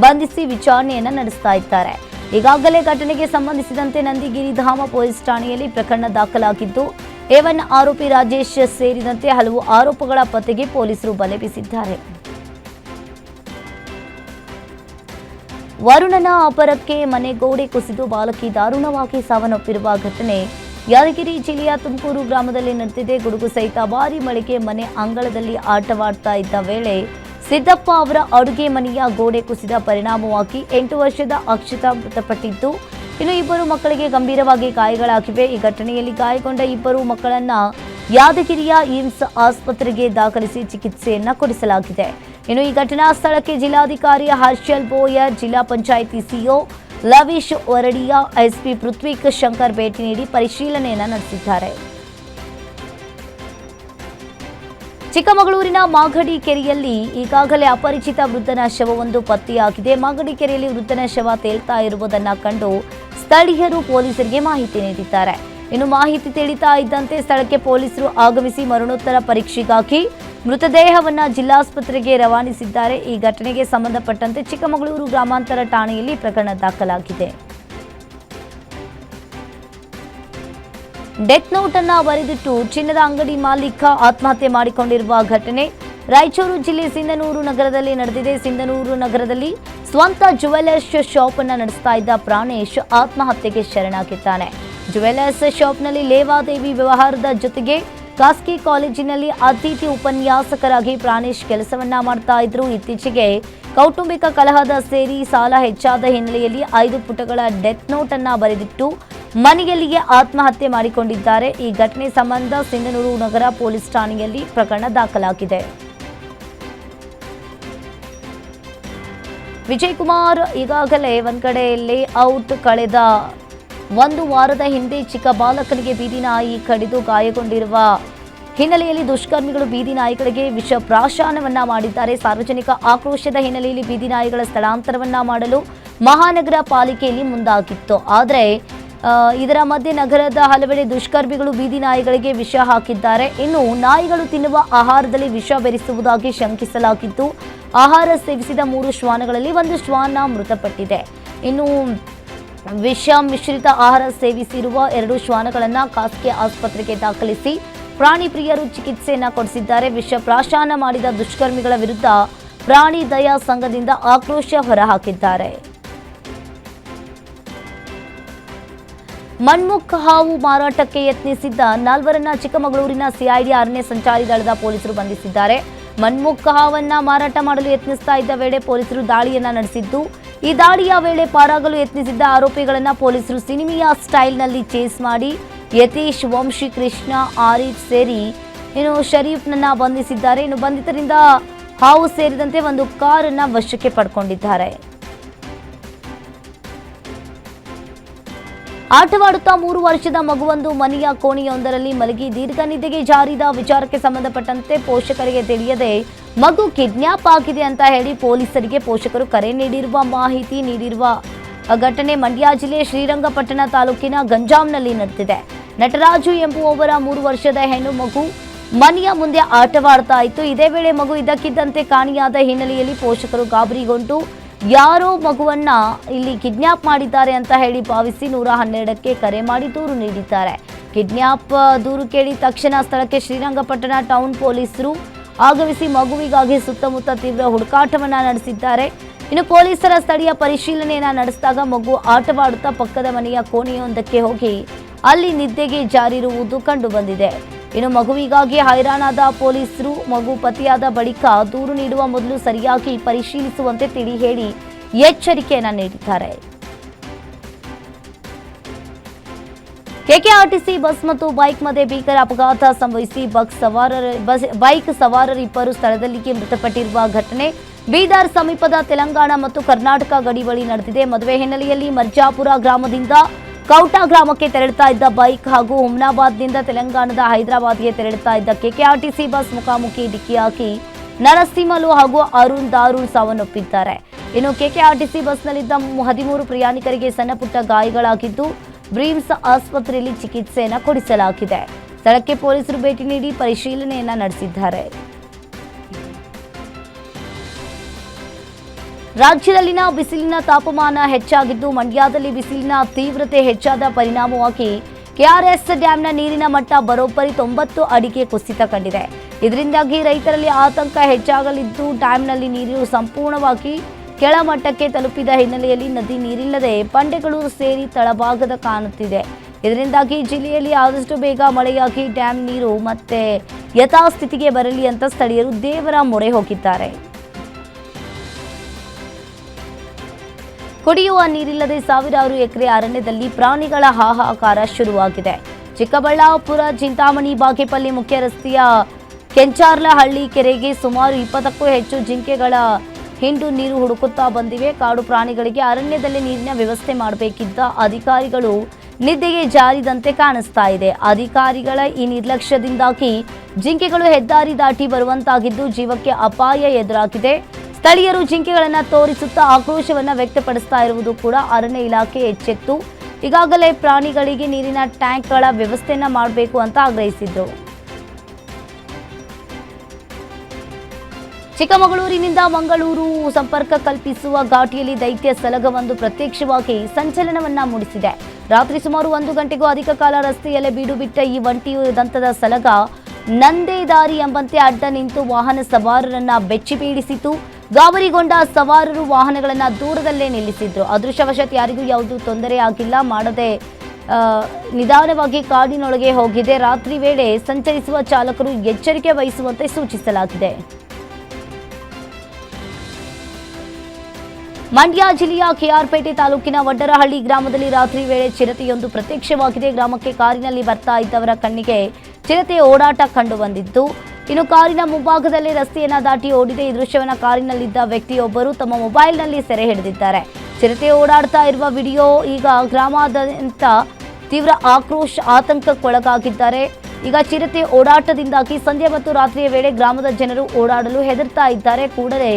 ಬಂಧಿಸಿ ವಿಚಾರಣೆಯನ್ನ ನಡೆಸ್ತಾ ಇದ್ದಾರೆ. ಈಗಾಗಲೇ ಘಟನೆಗೆ ಸಂಬಂಧಿಸಿದಂತೆ ನಂದಿಗಿರಿಧಾಮ ಪೊಲೀಸ್ ಠಾಣೆಯಲ್ಲಿ ಪ್ರಕರಣ ದಾಖಲಾಗಿದ್ದು, A1 ಆರೋಪಿ ರಾಜೇಶ್ ಸೇರಿದಂತೆ ಹಲವು ಆರೋಪಗಳ ಪತ್ತೆಗೆ ಪೊಲೀಸರು ಬಲೆ ಬೀಸಿದ್ದಾರೆ. ವರುಣನ ಅಪರಕ್ಕೆ ಮನೆ ಗೋಡೆ ಕುಸಿದು ಬಾಲಕಿ ದಾರುಣವಾಗಿ ಸಾವನ್ನಪ್ಪಿರುವ ಘಟನೆ ಯಾದಗಿರಿ ಜಿಲ್ಲೆಯ ತುಮಕೂರು ಗ್ರಾಮದಲ್ಲಿ ನಡೆದಿದೆ. ಗುಡುಗು ಸಹಿತ ಭಾರೀ ಮಳೆಗೆ ಮನೆ ಅಂಗಳದಲ್ಲಿ ಆಟವಾಡ್ತಾ ಇದ್ದ ವೇಳೆ ಸಿದ್ದಪ್ಪ ಅವರ ಅಡುಗೆ ಮನೆಯ ಗೋಡೆ ಕುಸಿದ ಪರಿಣಾಮವಾಗಿ 8 ವರ್ಷದ ಅಕ್ಷತಾ ಮೃತಪಟ್ಟಿದ್ದು, ಇನ್ನು 2 ಮಕ್ಕಳಿಗೆ ಗಂಭೀರವಾಗಿ ಗಾಯಗಳಾಗಿವೆ. ಈ ಘಟನೆಯಲ್ಲಿ ಗಾಯಗೊಂಡ 2 ಮಕ್ಕಳನ್ನ ಯಾದಗಿರಿಯ ಏಮ್ಸ್ ಆಸ್ಪತ್ರೆಗೆ ದಾಖಲಿಸಿ ಚಿಕಿತ್ಸೆಯನ್ನ ಕೊಡಿಸಲಾಗಿದೆ. ಇನ್ನು ಈ ಘಟನಾ ಸ್ಥಳಕ್ಕೆ ಜಿಲ್ಲಾಧಿಕಾರಿ ಹರ್ಷಲ್ ಬೋಯರ್, ಜಿಲ್ಲಾ ಪಂಚಾಯಿತಿ ಸಿಒ ಲವೀಶ್ ವರಡಿಯಾ, ಎಸ್ಪಿ ಪೃಥ್ವಿಕ್ ಶಂಕರ್ ಭೇಟಿ ನೀಡಿ ಪರಿಶೀಲನೆಯನ್ನ ನಡೆಸಿದ್ದಾರೆ. ಚಿಕ್ಕಮಗಳೂರಿನ ಮಾಗಡಿ ಕೆರೆಯಲ್ಲಿ ಈಗಾಗಲೇ ಅಪರಿಚಿತ ವೃದ್ಧನ ಶವವೊಂದು ಪತ್ತೆಯಾಗಿದೆ. ಮಾಗಡಿ ಕೆರೆಯಲ್ಲಿ ವೃದ್ಧನ ಶವ ತೇಲ್ತಾ ಇರುವುದನ್ನು ಕಂಡು ಸ್ಥಳೀಯರು ಪೊಲೀಸರಿಗೆ ಮಾಹಿತಿ ನೀಡಿದ್ದಾರೆ. ಇನ್ನು ಮಾಹಿತಿ ತಿಳಿತಾ ಇದ್ದಂತೆ ಸ್ಥಳಕ್ಕೆ ಪೊಲೀಸರು ಆಗಮಿಸಿ ಮರಣೋತ್ತರ ಪರೀಕ್ಷೆಗಾಗಿ ಮೃತದೇಹವನ್ನು ಜಿಲ್ಲಾಸ್ಪತ್ರೆಗೆ ರವಾನಿಸಿದ್ದಾರೆ. ಈ ಘಟನೆಗೆ ಸಂಬಂಧಪಟ್ಟಂತೆ ಚಿಕ್ಕಮಗಳೂರು ಗ್ರಾಮಾಂತರ ಠಾಣೆಯಲ್ಲಿ ಪ್ರಕರಣ ದಾಖಲಾಗಿದೆ. ಡೆತ್ ನೋಟ್ ಅನ್ನ ಬರೆದಿಟ್ಟು ಚಿನ್ನದ ಅಂಗಡಿ ಮಾಲೀಕ ಆತ್ಮಹತ್ಯೆ ಮಾಡಿಕೊಂಡಿರುವ ಘಟನೆ ರಾಯಚೂರು ಜಿಲ್ಲೆ ಸಿಂಧನೂರು ನಗರದಲ್ಲಿ ನಡೆದಿದೆ. ಸಿಂಧನೂರು ನಗರದಲ್ಲಿ ಸ್ವಂತ ಜುವೆಲರ್ಸ್ ಶಾಪ್ ಅನ್ನು ನಡೆಸ್ತಾ ಇದ್ದ ಪ್ರಾಣೇಶ್ ಆತ್ಮಹತ್ಯೆಗೆ ಶರಣಾಗಿದ್ದಾನೆ. ಜುವೆಲರ್ಸ್ ಶಾಪ್ನಲ್ಲಿ ಲೇವಾದೇವಿ ವ್ಯವಹಾರದ ಜೊತೆಗೆ ಖಾಸಗಿ ಕಾಲೇಜಿನಲ್ಲಿ ಅತಿಥಿ ಉಪನ್ಯಾಸಕರಾಗಿ ಪ್ರಾಣೇಶ್ ಕೆಲಸವನ್ನ ಮಾಡ್ತಾ ಇದ್ರು. ಇತ್ತೀಚೆಗೆ ಕೌಟುಂಬಿಕ ಕಲಹದ ಸೇರಿ ಸಾಲ ಹೆಚ್ಚಾದ ಹಿನ್ನೆಲೆಯಲ್ಲಿ 5 ಪುಟಗಳ ಡೆತ್ ನೋಟ್ ಅನ್ನ ಬರೆದಿಟ್ಟು ಮನೆಯಲ್ಲಿಯೇ ಆತ್ಮಹತ್ಯೆ ಮಾಡಿಕೊಂಡಿದ್ದಾರೆ. ಈ ಘಟನೆ ಸಂಬಂಧ ಸಿಂಧನೂರು ನಗರ ಪೊಲೀಸ್ ಠಾಣೆಯಲ್ಲಿ ಪ್ರಕರಣ ದಾಖಲಾಗಿದೆ. ವಿಜಯ್ ಕುಮಾರ್ ಈಗಾಗಲೇ ಒಂದ್ ಕಡೆ ಲೇಔಟ್ ಕಳೆದ 1 ವಾರದ ಹಿಂದೆ ಚಿಕ್ಕ ಬಾಲಕನಿಗೆ ಬೀದಿ ನಾಯಿ ಕಡಿದು ಗಾಯಗೊಂಡಿರುವ ಹಿನ್ನೆಲೆಯಲ್ಲಿ ದುಷ್ಕರ್ಮಿಗಳು ಬೀದಿ ನಾಯಿಗಳಿಗೆ ವಿಷ ಪ್ರಾಶನವನ್ನ ಮಾಡಿದ್ದಾರೆ. ಸಾರ್ವಜನಿಕ ಆಕ್ರೋಶದ ಹಿನ್ನೆಲೆಯಲ್ಲಿ ಬೀದಿ ನಾಯಿಗಳ ಸ್ಥಳಾಂತರವನ್ನ ಮಾಡಲು ಮಹಾನಗರ ಪಾಲಿಕೆಯಲ್ಲಿ ಮುಂದಾಗಿತ್ತು. ಆದರೆ ಇದರ ಮಧ್ಯೆ ನಗರದ ಹಲವೆಡೆ ದುಷ್ಕರ್ಮಿಗಳು ಬೀದಿ ನಾಯಿಗಳಿಗೆ ವಿಷ ಹಾಕಿದ್ದಾರೆ. ಇನ್ನು ನಾಯಿಗಳು ತಿನ್ನುವ ಆಹಾರದಲ್ಲಿ ವಿಷ ಬೆರೆಸುವುದಾಗಿ ಶಂಕಿಸಲಾಗಿದ್ದು, ಆಹಾರ ಸೇವಿಸಿದ 3 ಶ್ವಾನಗಳಲ್ಲಿ 1 ಶ್ವಾನ ಮೃತಪಟ್ಟಿದೆ. ಇನ್ನು ವಿಷ ಮಿಶ್ರಿತ ಆಹಾರ ಸೇವಿಸಿರುವ 2 ಶ್ವಾನಗಳನ್ನು ಖಾಸಗಿ ಆಸ್ಪತ್ರೆಗೆ ದಾಖಲಿಸಿ ಪ್ರಾಣಿ ಪ್ರಿಯರು ಚಿಕಿತ್ಸೆಯನ್ನ ಕೊಡಿಸಿದ್ದಾರೆ. ವಿಷ ಪ್ರಾಶನ ಮಾಡಿದ ದುಷ್ಕರ್ಮಿಗಳ ವಿರುದ್ಧ ಪ್ರಾಣಿ ದಯಾ ಸಂಘದಿಂದ ಆಕ್ರೋಶ ಹೊರಹಾಕಿದ್ದಾರೆ. ಮಣ್ಮುಖ ಹಾವು ಮಾರಾಟಕ್ಕೆ ಯತ್ನಿಸಿದ್ದ 4ರನ್ನ ಚಿಕ್ಕಮಗಳೂರಿನ ಸಿಐಡಿ 6ನೇ ಸಂಚಾರಿ ದಳದ ಪೊಲೀಸರು ಬಂಧಿಸಿದ್ದಾರೆ. ಮಣ್ಮುಖ ಹಾವನ್ನ ಮಾರಾಟ ಮಾಡಲು ಯತ್ನಿಸ್ತಾ ಇದ್ದ ವೇಳೆ ಪೊಲೀಸರು ದಾಳಿಯನ್ನ ನಡೆಸಿದ್ದು, ಈ ದಾಳಿಯ ವೇಳೆ ಪಾರಾಗಲು ಯತ್ನಿಸಿದ್ದ ಆರೋಪಿಗಳನ್ನ ಪೊಲೀಸರು ಸಿನಿಮಿಯಾ ಸ್ಟೈಲ್ನಲ್ಲಿ ಚೇಸ್ ಮಾಡಿ ಯತೀಶ್, ವಂಶಿ, ಕೃಷ್ಣ, ಆರಿಫ್ ಸೇರಿ ಇನ್ನು ಶರೀಫ್ನನ್ನ ಬಂಧಿಸಿದ್ದಾರೆ. ಇನ್ನು ಬಂಧಿತರಿಂದ ಹಾವು ಸೇರಿದಂತೆ 1 ಕಾರನ್ನ ವಶಕ್ಕೆ ಪಡ್ಕೊಂಡಿದ್ದಾರೆ. ಆಟವಾಡುತ್ತಾ 3 ವರ್ಷದ ಮಗುವೊಂದು ಮನೆಯ ಕೋಣೆಯೊಂದರಲ್ಲಿ ಮಲಗಿ ದೀರ್ಘ ನಿದ್ದೆಗೆ ಜಾರಿದ ವಿಚಾರಕ್ಕೆ ಸಂಬಂಧಪಟ್ಟಂತೆ ಪೋಷಕರಿಗೆ ತಿಳಿಯದೆ ಮಗು ಕಿಡ್ನ್ಯಾಪ್ ಆಗಿದೆ ಅಂತ ಹೇಳಿ ಪೊಲೀಸರಿಗೆ ಪೋಷಕರು ಕರೆ ನೀಡಿರುವ ಮಾಹಿತಿ ನೀಡಿರುವ ಘಟನೆ ಮಂಡ್ಯ ಜಿಲ್ಲೆ ಶ್ರೀರಂಗಪಟ್ಟಣ ತಾಲೂಕಿನ ಗಂಜಾಂನಲ್ಲಿ ನಡೆದಿದೆ. ನಟರಾಜು ಎಂಬುವವರ 3 ವರ್ಷದ ಹೆಣ್ಣು ಮಗು ಮನೆಯ ಮುಂದೆ ಆಟವಾಡ್ತಾ ಇತ್ತು. ಇದೇ ವೇಳೆ ಮಗು ಇದ್ದಕ್ಕಿದ್ದಂತೆ ಕಾಣೆಯಾದ ಹಿನ್ನೆಲೆಯಲ್ಲಿ ಪೋಷಕರು ಗಾಬರಿಗೊಂಡು ಯಾರೋ ಮಗುವನ್ನ ಇಲ್ಲಿ ಕಿಡ್ನ್ಯಾಪ್ ಮಾಡಿದ್ದಾರೆ ಅಂತ ಹೇಳಿ ಭಾವಿಸಿ 112ಕ್ಕೆ ಕರೆ ಮಾಡಿ ದೂರು ನೀಡಿದ್ದಾರೆ. ಕಿಡ್ನ್ಯಾಪ್ ದೂರು ಕೇಳಿ ತಕ್ಷಣ ಸ್ಥಳಕ್ಕೆ ಶ್ರೀರಂಗಪಟ್ಟಣ ಟೌನ್ ಪೊಲೀಸರು ಆಗಮಿಸಿ ಮಗುವಿಗಾಗಿ ಸುತ್ತಮುತ್ತ ತೀವ್ರ ಹುಡುಕಾಟವನ್ನ ನಡೆಸಿದ್ದಾರೆ. ಇನ್ನು ಪೊಲೀಸರ ಸ್ಥಳೀಯ ಪರಿಶೀಲನೆಯನ್ನ ನಡೆಸಿದಾಗ ಮಗು ಆಟವಾಡುತ್ತಾ ಪಕ್ಕದ ಮನೆಯ ಕೋಣೆಯೊಂದಕ್ಕೆ ಹೋಗಿ ಅಲ್ಲಿ ನಿದ್ದೆಗೆ ಜಾರಿರುವುದು ಕಂಡು ಬಂದಿದೆ. ಇನ್ನು ಮಗುವಿಗಾಗಿ ಹೈರಾಣಾದ ಪೊಲೀಸರು ಮಗು ಪತಿಯಾದ ಬಳಿಕ ದೂರು ನೀಡುವ ಮೊದಲು ಸರಿಯಾಗಿ ಪರಿಶೀಲಿಸುವಂತೆ ತಿಳಿ ಹೇಳಿ ಎಚ್ಚರಿಕೆಯನ್ನ ನೀಡಿದ್ದಾರೆ. ಕೆಕೆಆರ್ಟಿಸಿ ಬಸ್ ಮತ್ತು ಬೈಕ್ ಮಧ್ಯೆ ಭೀಕರ ಅಪಘಾತ ಸಂಭವಿಸಿ ಬೈಕ್ ಸವಾರರು 2 ಸ್ಥಳದಲ್ಲಿಯೇ ಮೃತಪಟ್ಟಿರುವ ಘಟನೆ ಬೀದರ್ ಸಮೀಪದ ತೆಲಂಗಾಣ ಮತ್ತು ಕರ್ನಾಟಕ ಗಡಿ ಬಳಿ ನಡೆದಿದೆ. ಮದುವೆ ಹಿನ್ನೆಲೆಯಲ್ಲಿ ಮರ್ಜಾಪುರ ಗ್ರಾಮದಿಂದ ಕೌಟಾ ಗ್ರಾಮಕ್ಕೆ ತೆರಳುತ್ತಾ ಇದ್ದ ಬೈಕ್ ಹಾಗೂ ಹುಮ್ನಾಬಾದ್ನಿಂದ ತೆಲಂಗಾಣದ ಹೈದರಾಬಾದ್ಗೆ ತೆರಳುತ್ತಾ ಇದ್ದ ಕೆಕೆಆರ್ಟಿಸಿ ಬಸ್ ಮುಖಾಮುಖಿ ಡಿಕ್ಕಿಯಾಗಿ ನರಸಿಂಹಲು ಹಾಗೂ ಅರುಣ್ ದಾರುಳ್ ಸಾವನ್ನಪ್ಪಿದ್ದಾರೆ. ಇನ್ನು ಕೆಕೆಆರ್ಟಿಸಿ ಬಸ್ನಲ್ಲಿದ್ದ 13 ಪ್ರಯಾಣಿಕರಿಗೆ ಸಣ್ಣಪುಟ್ಟ ಗಾಯಗಳಾಗಿದ್ದು ಬ್ರೀಮ್ಸ್ ಆಸ್ಪತ್ರೆಯಲ್ಲಿ ಚಿಕಿತ್ಸೆಯನ್ನು ಕೊಡಿಸಲಾಗಿದೆ. ಸ್ಥಳಕ್ಕೆ ಪೊಲೀಸರು ಭೇಟಿ ನೀಡಿ ಪರಿಶೀಲನೆಯನ್ನ ನಡೆಸಿದ್ದಾರೆ. ರಾಜ್ಯದಲ್ಲಿನ ಬಿಸಿಲಿನ ತಾಪಮಾನ ಹೆಚ್ಚಾಗಿದ್ದು ಮಂಡ್ಯದಲ್ಲಿ ಬಿಸಿಲಿನ ತೀವ್ರತೆ ಹೆಚ್ಚಾದ ಪರಿಣಾಮವಾಗಿ ಕೆಆರ್ಎಸ್ ಡ್ಯಾಂನ ನೀರಿನ ಮಟ್ಟ ಬರೋಬ್ಬರಿ 90 ಅಡಿಗೆ ಕುಸಿತ ಕಂಡಿದೆ. ಇದರಿಂದಾಗಿ ರೈತರಲ್ಲಿ ಆತಂಕ ಹೆಚ್ಚಾಗಲಿದ್ದು ಡ್ಯಾಂನಲ್ಲಿ ನೀರು ಸಂಪೂರ್ಣವಾಗಿ ಕೆಳಮಟ್ಟಕ್ಕೆ ತಲುಪಿದ ಹಿನ್ನೆಲೆಯಲ್ಲಿ ನದಿ ನೀರಿಲ್ಲದೆ ಬಂಡೆಗಳು ಸೇರಿ ತಳಭಾಗದ ಕಾಣುತ್ತಿದೆ. ಇದರಿಂದಾಗಿ ಜಿಲ್ಲೆಯಲ್ಲಿ ಆದಷ್ಟು ಬೇಗ ಮಳೆಯಾಗಿ ಡ್ಯಾಂ ನೀರು ಮತ್ತೆ ಯಥಾಸ್ಥಿತಿಗೆ ಬರಲಿ ಅಂತ ಸ್ಥಳೀಯರು ದೇವರ ಮೊರೆ ಹೋಗಿದ್ದಾರೆ. ಕುಡಿಯುವ ನೀರಿಲ್ಲದೆ ಸಾವಿರಾರು ಎಕರೆ ಅರಣ್ಯದಲ್ಲಿ ಪ್ರಾಣಿಗಳ ಹಾಹಾಕಾರ ಶುರುವಾಗಿದೆ. ಚಿಕ್ಕಬಳ್ಳಾಪುರ ಚಿಂತಾಮಣಿ ಬಾಗೇಪಲ್ಲಿ ಮುಖ್ಯ ರಸ್ತೆಯ ಕೆಂಚಾರ್ಲಹಳ್ಳಿ ಕೆರೆಗೆ ಸುಮಾರು 20ಕ್ಕೂ ಹೆಚ್ಚು ಜಿಂಕೆಗಳ ಹಿಂಡು ನೀರು ಹುಡುಕುತ್ತಾ ಬಂದಿವೆ. ಕಾಡು ಪ್ರಾಣಿಗಳಿಗೆ ಅರಣ್ಯದಲ್ಲಿ ನೀರಿನ ವ್ಯವಸ್ಥೆ ಮಾಡಬೇಕಿದ್ದ ಅಧಿಕಾರಿಗಳು ನಿದ್ದೆಗೆ ಜಾರಿದಂತೆ ಕಾಣಿಸ್ತಾ ಇದೆ. ಅಧಿಕಾರಿಗಳ ಈ ನಿರ್ಲಕ್ಷ್ಯದಿಂದಾಗಿ ಜಿಂಕೆಗಳು ಹೆದ್ದಾರಿ ದಾಟಿ ಬರುವಂತಾಗಿದ್ದು ಜೀವಕ್ಕೆ ಅಪಾಯ ಎದುರಾಗಿದೆ. ಸ್ಥಳೀಯರು ಜಿಂಕೆಗಳನ್ನು ತೋರಿಸುತ್ತಾ ಆಕ್ರೋಶವನ್ನು ವ್ಯಕ್ತಪಡಿಸ್ತಾ ಇರುವುದು ಕೂಡ ಅರಣ್ಯ ಇಲಾಖೆ ಎಚ್ಚೆತ್ತು ಈಗಾಗಲೇ ಪ್ರಾಣಿಗಳಿಗೆ ನೀರಿನ ಟ್ಯಾಂಕ್ಗಳ ವ್ಯವಸ್ಥೆಯನ್ನ ಮಾಡಬೇಕು ಅಂತ ಆಗ್ರಹಿಸಿದ್ರು. ಚಿಕ್ಕಮಗಳೂರಿನಿಂದ ಮಂಗಳೂರು ಸಂಪರ್ಕ ಕಲ್ಪಿಸುವ ಘಾಟಿಯಲ್ಲಿ ದೈತ್ಯ ಸಲಗವೊಂದು ಪ್ರತ್ಯಕ್ಷವಾಗಿ ಸಂಚಲನವನ್ನ ಮೂಡಿಸಿದೆ. ರಾತ್ರಿ ಸುಮಾರು 1 ಗಂಟೆಗೂ ಅಧಿಕ ಕಾಲ ರಸ್ತೆಯಲ್ಲೇ ಬೀಡು ಬಿಟ್ಟ ಈ ಒಂಟಿಯು ದಂತದ ಸಲಗ ನಂದೇ ದಾರಿ ಎಂಬಂತೆ ಅಡ್ಡ ನಿಂತು ವಾಹನ ಸವಾರರನ್ನ ಬೆಚ್ಚಿ ಬೀಳಿಸಿತು. ಗಾಬರಿಗೊಂಡ ಸವಾರರು ವಾಹನಗಳನ್ನ ದೂರದಲ್ಲೇ ನಿಲ್ಲಿಸಿದ್ರು. ಅದೃಷ್ಟವಶಾತ್ ಯಾರಿಗೂ ಯಾವುದೂ ತೊಂದರೆ ಆಗಿಲ್ಲ. ಮಾಡದೆ ನಿಧಾನವಾಗಿ ಕಾಡಿನೊಳಗೆ ಹೋಗಿದೆ. ರಾತ್ರಿ ವೇಳೆ ಸಂಚರಿಸುವ ಚಾಲಕರು ಎಚ್ಚರಿಕೆ ವಹಿಸುವಂತೆ ಸೂಚಿಸಲಾಗಿದೆ. ಮಂಡ್ಯ ಜಿಲ್ಲೆಯ ಕೆಆರ್ಪೇಟೆ ತಾಲೂಕಿನ ವಡ್ಡರಹಳ್ಳಿ ಗ್ರಾಮದಲ್ಲಿ ರಾತ್ರಿ ವೇಳೆ ಚಿರತೆಯೊಂದು ಪ್ರತ್ಯಕ್ಷವಾಗಿದೆ. ಗ್ರಾಮಕ್ಕೆ ಕಾರಿನಲ್ಲಿ ಬರ್ತಾ ಇದ್ದವರ ಕಣ್ಣಿಗೆ ಚಿರತೆ ಓಡಾಟ ಕಂಡು ಬಂದಿದ್ದು, ಇನ್ನು ಕಾರಿನ ಮುಂಭಾಗದಲ್ಲೇ ರಸ್ತೆಯನ್ನ ದಾಟಿ ಓಡಿದೆ. ಈ ದೃಶ್ಯವನ್ನು ಕಾರಿನಲ್ಲಿದ್ದ ವ್ಯಕ್ತಿಯೊಬ್ಬರು ತಮ್ಮ ಮೊಬೈಲ್ನಲ್ಲಿ ಸೆರೆ ಹಿಡಿದಿದ್ದಾರೆ. ಚಿರತೆ ಓಡಾಡ್ತಾ ಇರುವ ವಿಡಿಯೋ ಈಗ ಗ್ರಾಮಾದ್ಯಂತ ತೀವ್ರ ಆತಂಕಕ್ಕೊಳಗಾಗಿದ್ದಾರೆ. ಈಗ ಚಿರತೆ ಓಡಾಟದಿಂದಾಗಿ ಸಂಜೆ ಮತ್ತು ರಾತ್ರಿಯ ವೇಳೆ ಗ್ರಾಮದ ಜನರು ಓಡಾಡಲು ಹೆದರ್ತಾ ಇದ್ದಾರೆ. ಕೂಡಲೇ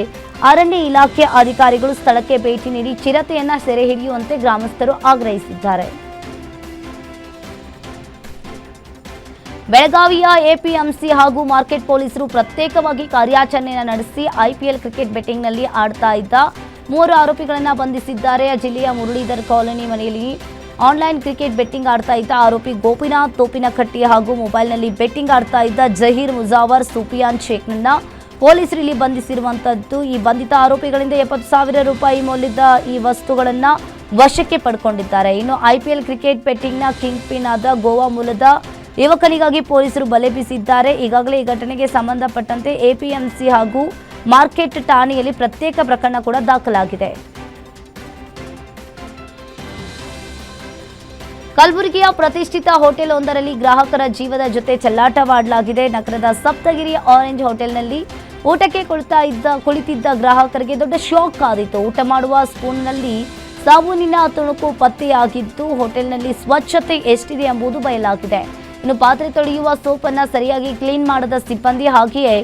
ಅರಣ್ಯ ಇಲಾಖೆ ಅಧಿಕಾರಿಗಳು ಸ್ಥಳಕ್ಕೆ ಭೇಟಿ ನೀಡಿ ಚಿರತೆಯನ್ನ ಸೆರೆ ಹಿಡಿಯುವಂತೆ ಗ್ರಾಮಸ್ಥರು ಆಗ್ರಹಿಸಿದ್ದಾರೆ. ಬೆಳಗಾವಿಯ ಎಪಿಎಂಸಿ ಹಾಗೂ ಮಾರ್ಕೆಟ್ ಪೊಲೀಸರು ಪ್ರತ್ಯೇಕವಾಗಿ ಕಾರ್ಯಾಚರಣೆಯನ್ನು ನಡೆಸಿ ಐಪಿಎಲ್ ಕ್ರಿಕೆಟ್ ಬೆಟ್ಟಿಂಗ್ನಲ್ಲಿ ಆಡ್ತಾ ಇದ್ದ 3 ಆರೋಪಿಗಳನ್ನು ಬಂಧಿಸಿದ್ದಾರೆ. ಜಿಲ್ಲೆಯ ಮುರಳೀಧರ್ ಕಾಲೋನಿ ಮನೆಯಲ್ಲಿ ಆನ್ಲೈನ್ ಕ್ರಿಕೆಟ್ ಬೆಟ್ಟಿಂಗ್ ಆಡ್ತಾ ಇದ್ದ ಆರೋಪಿ ಗೋಪಿನಾಥ್ ತೋಪಿನಕಟ್ಟಿ ಹಾಗೂ ಮೊಬೈಲ್ನಲ್ಲಿ ಬೆಟ್ಟಿಂಗ್ ಆಡ್ತಾ ಇದ್ದ ಜಹೀರ್ ಮುಜಾವರ್ ಸುಫಿಯಾನ್ ಶೇಖ್ನನ್ನ ಪೊಲೀಸರು ಇಲ್ಲಿ ಬಂಧಿಸಿರುವಂತದ್ದು. ಈ ಬಂಧಿತ ಆರೋಪಿಗಳಿಂದ 70,000 ರೂಪಾಯಿ ಮೌಲ್ಯದ ಈ ವಸ್ತುಗಳನ್ನು ವಶಕ್ಕೆ ಪಡ್ಕೊಂಡಿದ್ದಾರೆ. ಇನ್ನು ಐಪಿಎಲ್ ಕ್ರಿಕೆಟ್ ಬೆಟ್ಟಿಂಗ್ನ ಕಿಂಗ್ ಪಿನ್ ಆದ ಗೋವಾ ಮೂಲದ ಯುವಕನಿಗಾಗಿ ಪೊಲೀಸರು ಬಲೆ ಬೀಸಿದ್ದಾರೆ. ಈಗಾಗಲೇ ಈ ಘಟನೆಗೆ ಸಂಬಂಧಪಟ್ಟಂತೆ ಎಪಿಎಂಸಿ ಹಾಗೂ ಮಾರ್ಕೆಟ್ ಠಾಣೆಯಲ್ಲಿ ಪ್ರತ್ಯೇಕ ಪ್ರಕರಣ ಕೂಡ ದಾಖಲಾಗಿದೆ. ಕಲಬುರಗಿಯ ಪ್ರತಿಷ್ಠಿತ ಹೋಟೆಲ್ ಒಂದರಲ್ಲಿ ಗ್ರಾಹಕರ ಜೀವದ ಜೊತೆ ಚೆಲ್ಲಾಟವಾಡಲಾಗಿದೆ. ನಗರದ ಸಪ್ತಗಿರಿ ಆರೆಂಜ್ ಹೋಟೆಲ್ನಲ್ಲಿ ಊಟಕ್ಕೆ ಕುಳಿತಿದ್ದ ಗ್ರಾಹಕರಿಗೆ ದೊಡ್ಡ ಶಾಕ್ ಆದಿತ್ತು. ಊಟ ಮಾಡುವ ಸ್ಪೂನ್ನಲ್ಲಿ ಸಾಬೂನಿನ ತುಣುಕು ಪತ್ತೆಯಾಗಿದ್ದು ಹೋಟೆಲ್ನಲ್ಲಿ ಸ್ವಚ್ಛತೆ ಎಷ್ಟಿದೆ ಎಂಬುದು ಬಯಲಾಗಿದೆ. ಇನ್ನು ಪಾತ್ರೆ ತೊಳೆಯುವ ಸೋಪನ್ನು ಸರಿಯಾಗಿ ಕ್ಲೀನ್ ಮಾಡದ ಸಿಬ್ಬಂದಿ ಹಾಗೆಯೇ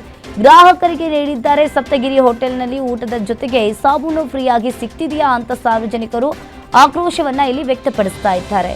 ಗ್ರಾಹಕರಿಗೆ ನೀಡಿದ್ದಾರೆ. ಸಪ್ತಗಿರಿ ಹೋಟೆಲ್ನಲ್ಲಿ ಊಟದ ಜೊತೆಗೆ ಸಾಬೂನು ಫ್ರೀಯಾಗಿ ಸಿಗ್ತಿದೆಯಾ ಅಂತ ಸಾರ್ವಜನಿಕರು ಆಕ್ರೋಶವನ್ನ ಇಲ್ಲಿ ವ್ಯಕ್ತಪಡಿಸ್ತಾ ಇದ್ದಾರೆ.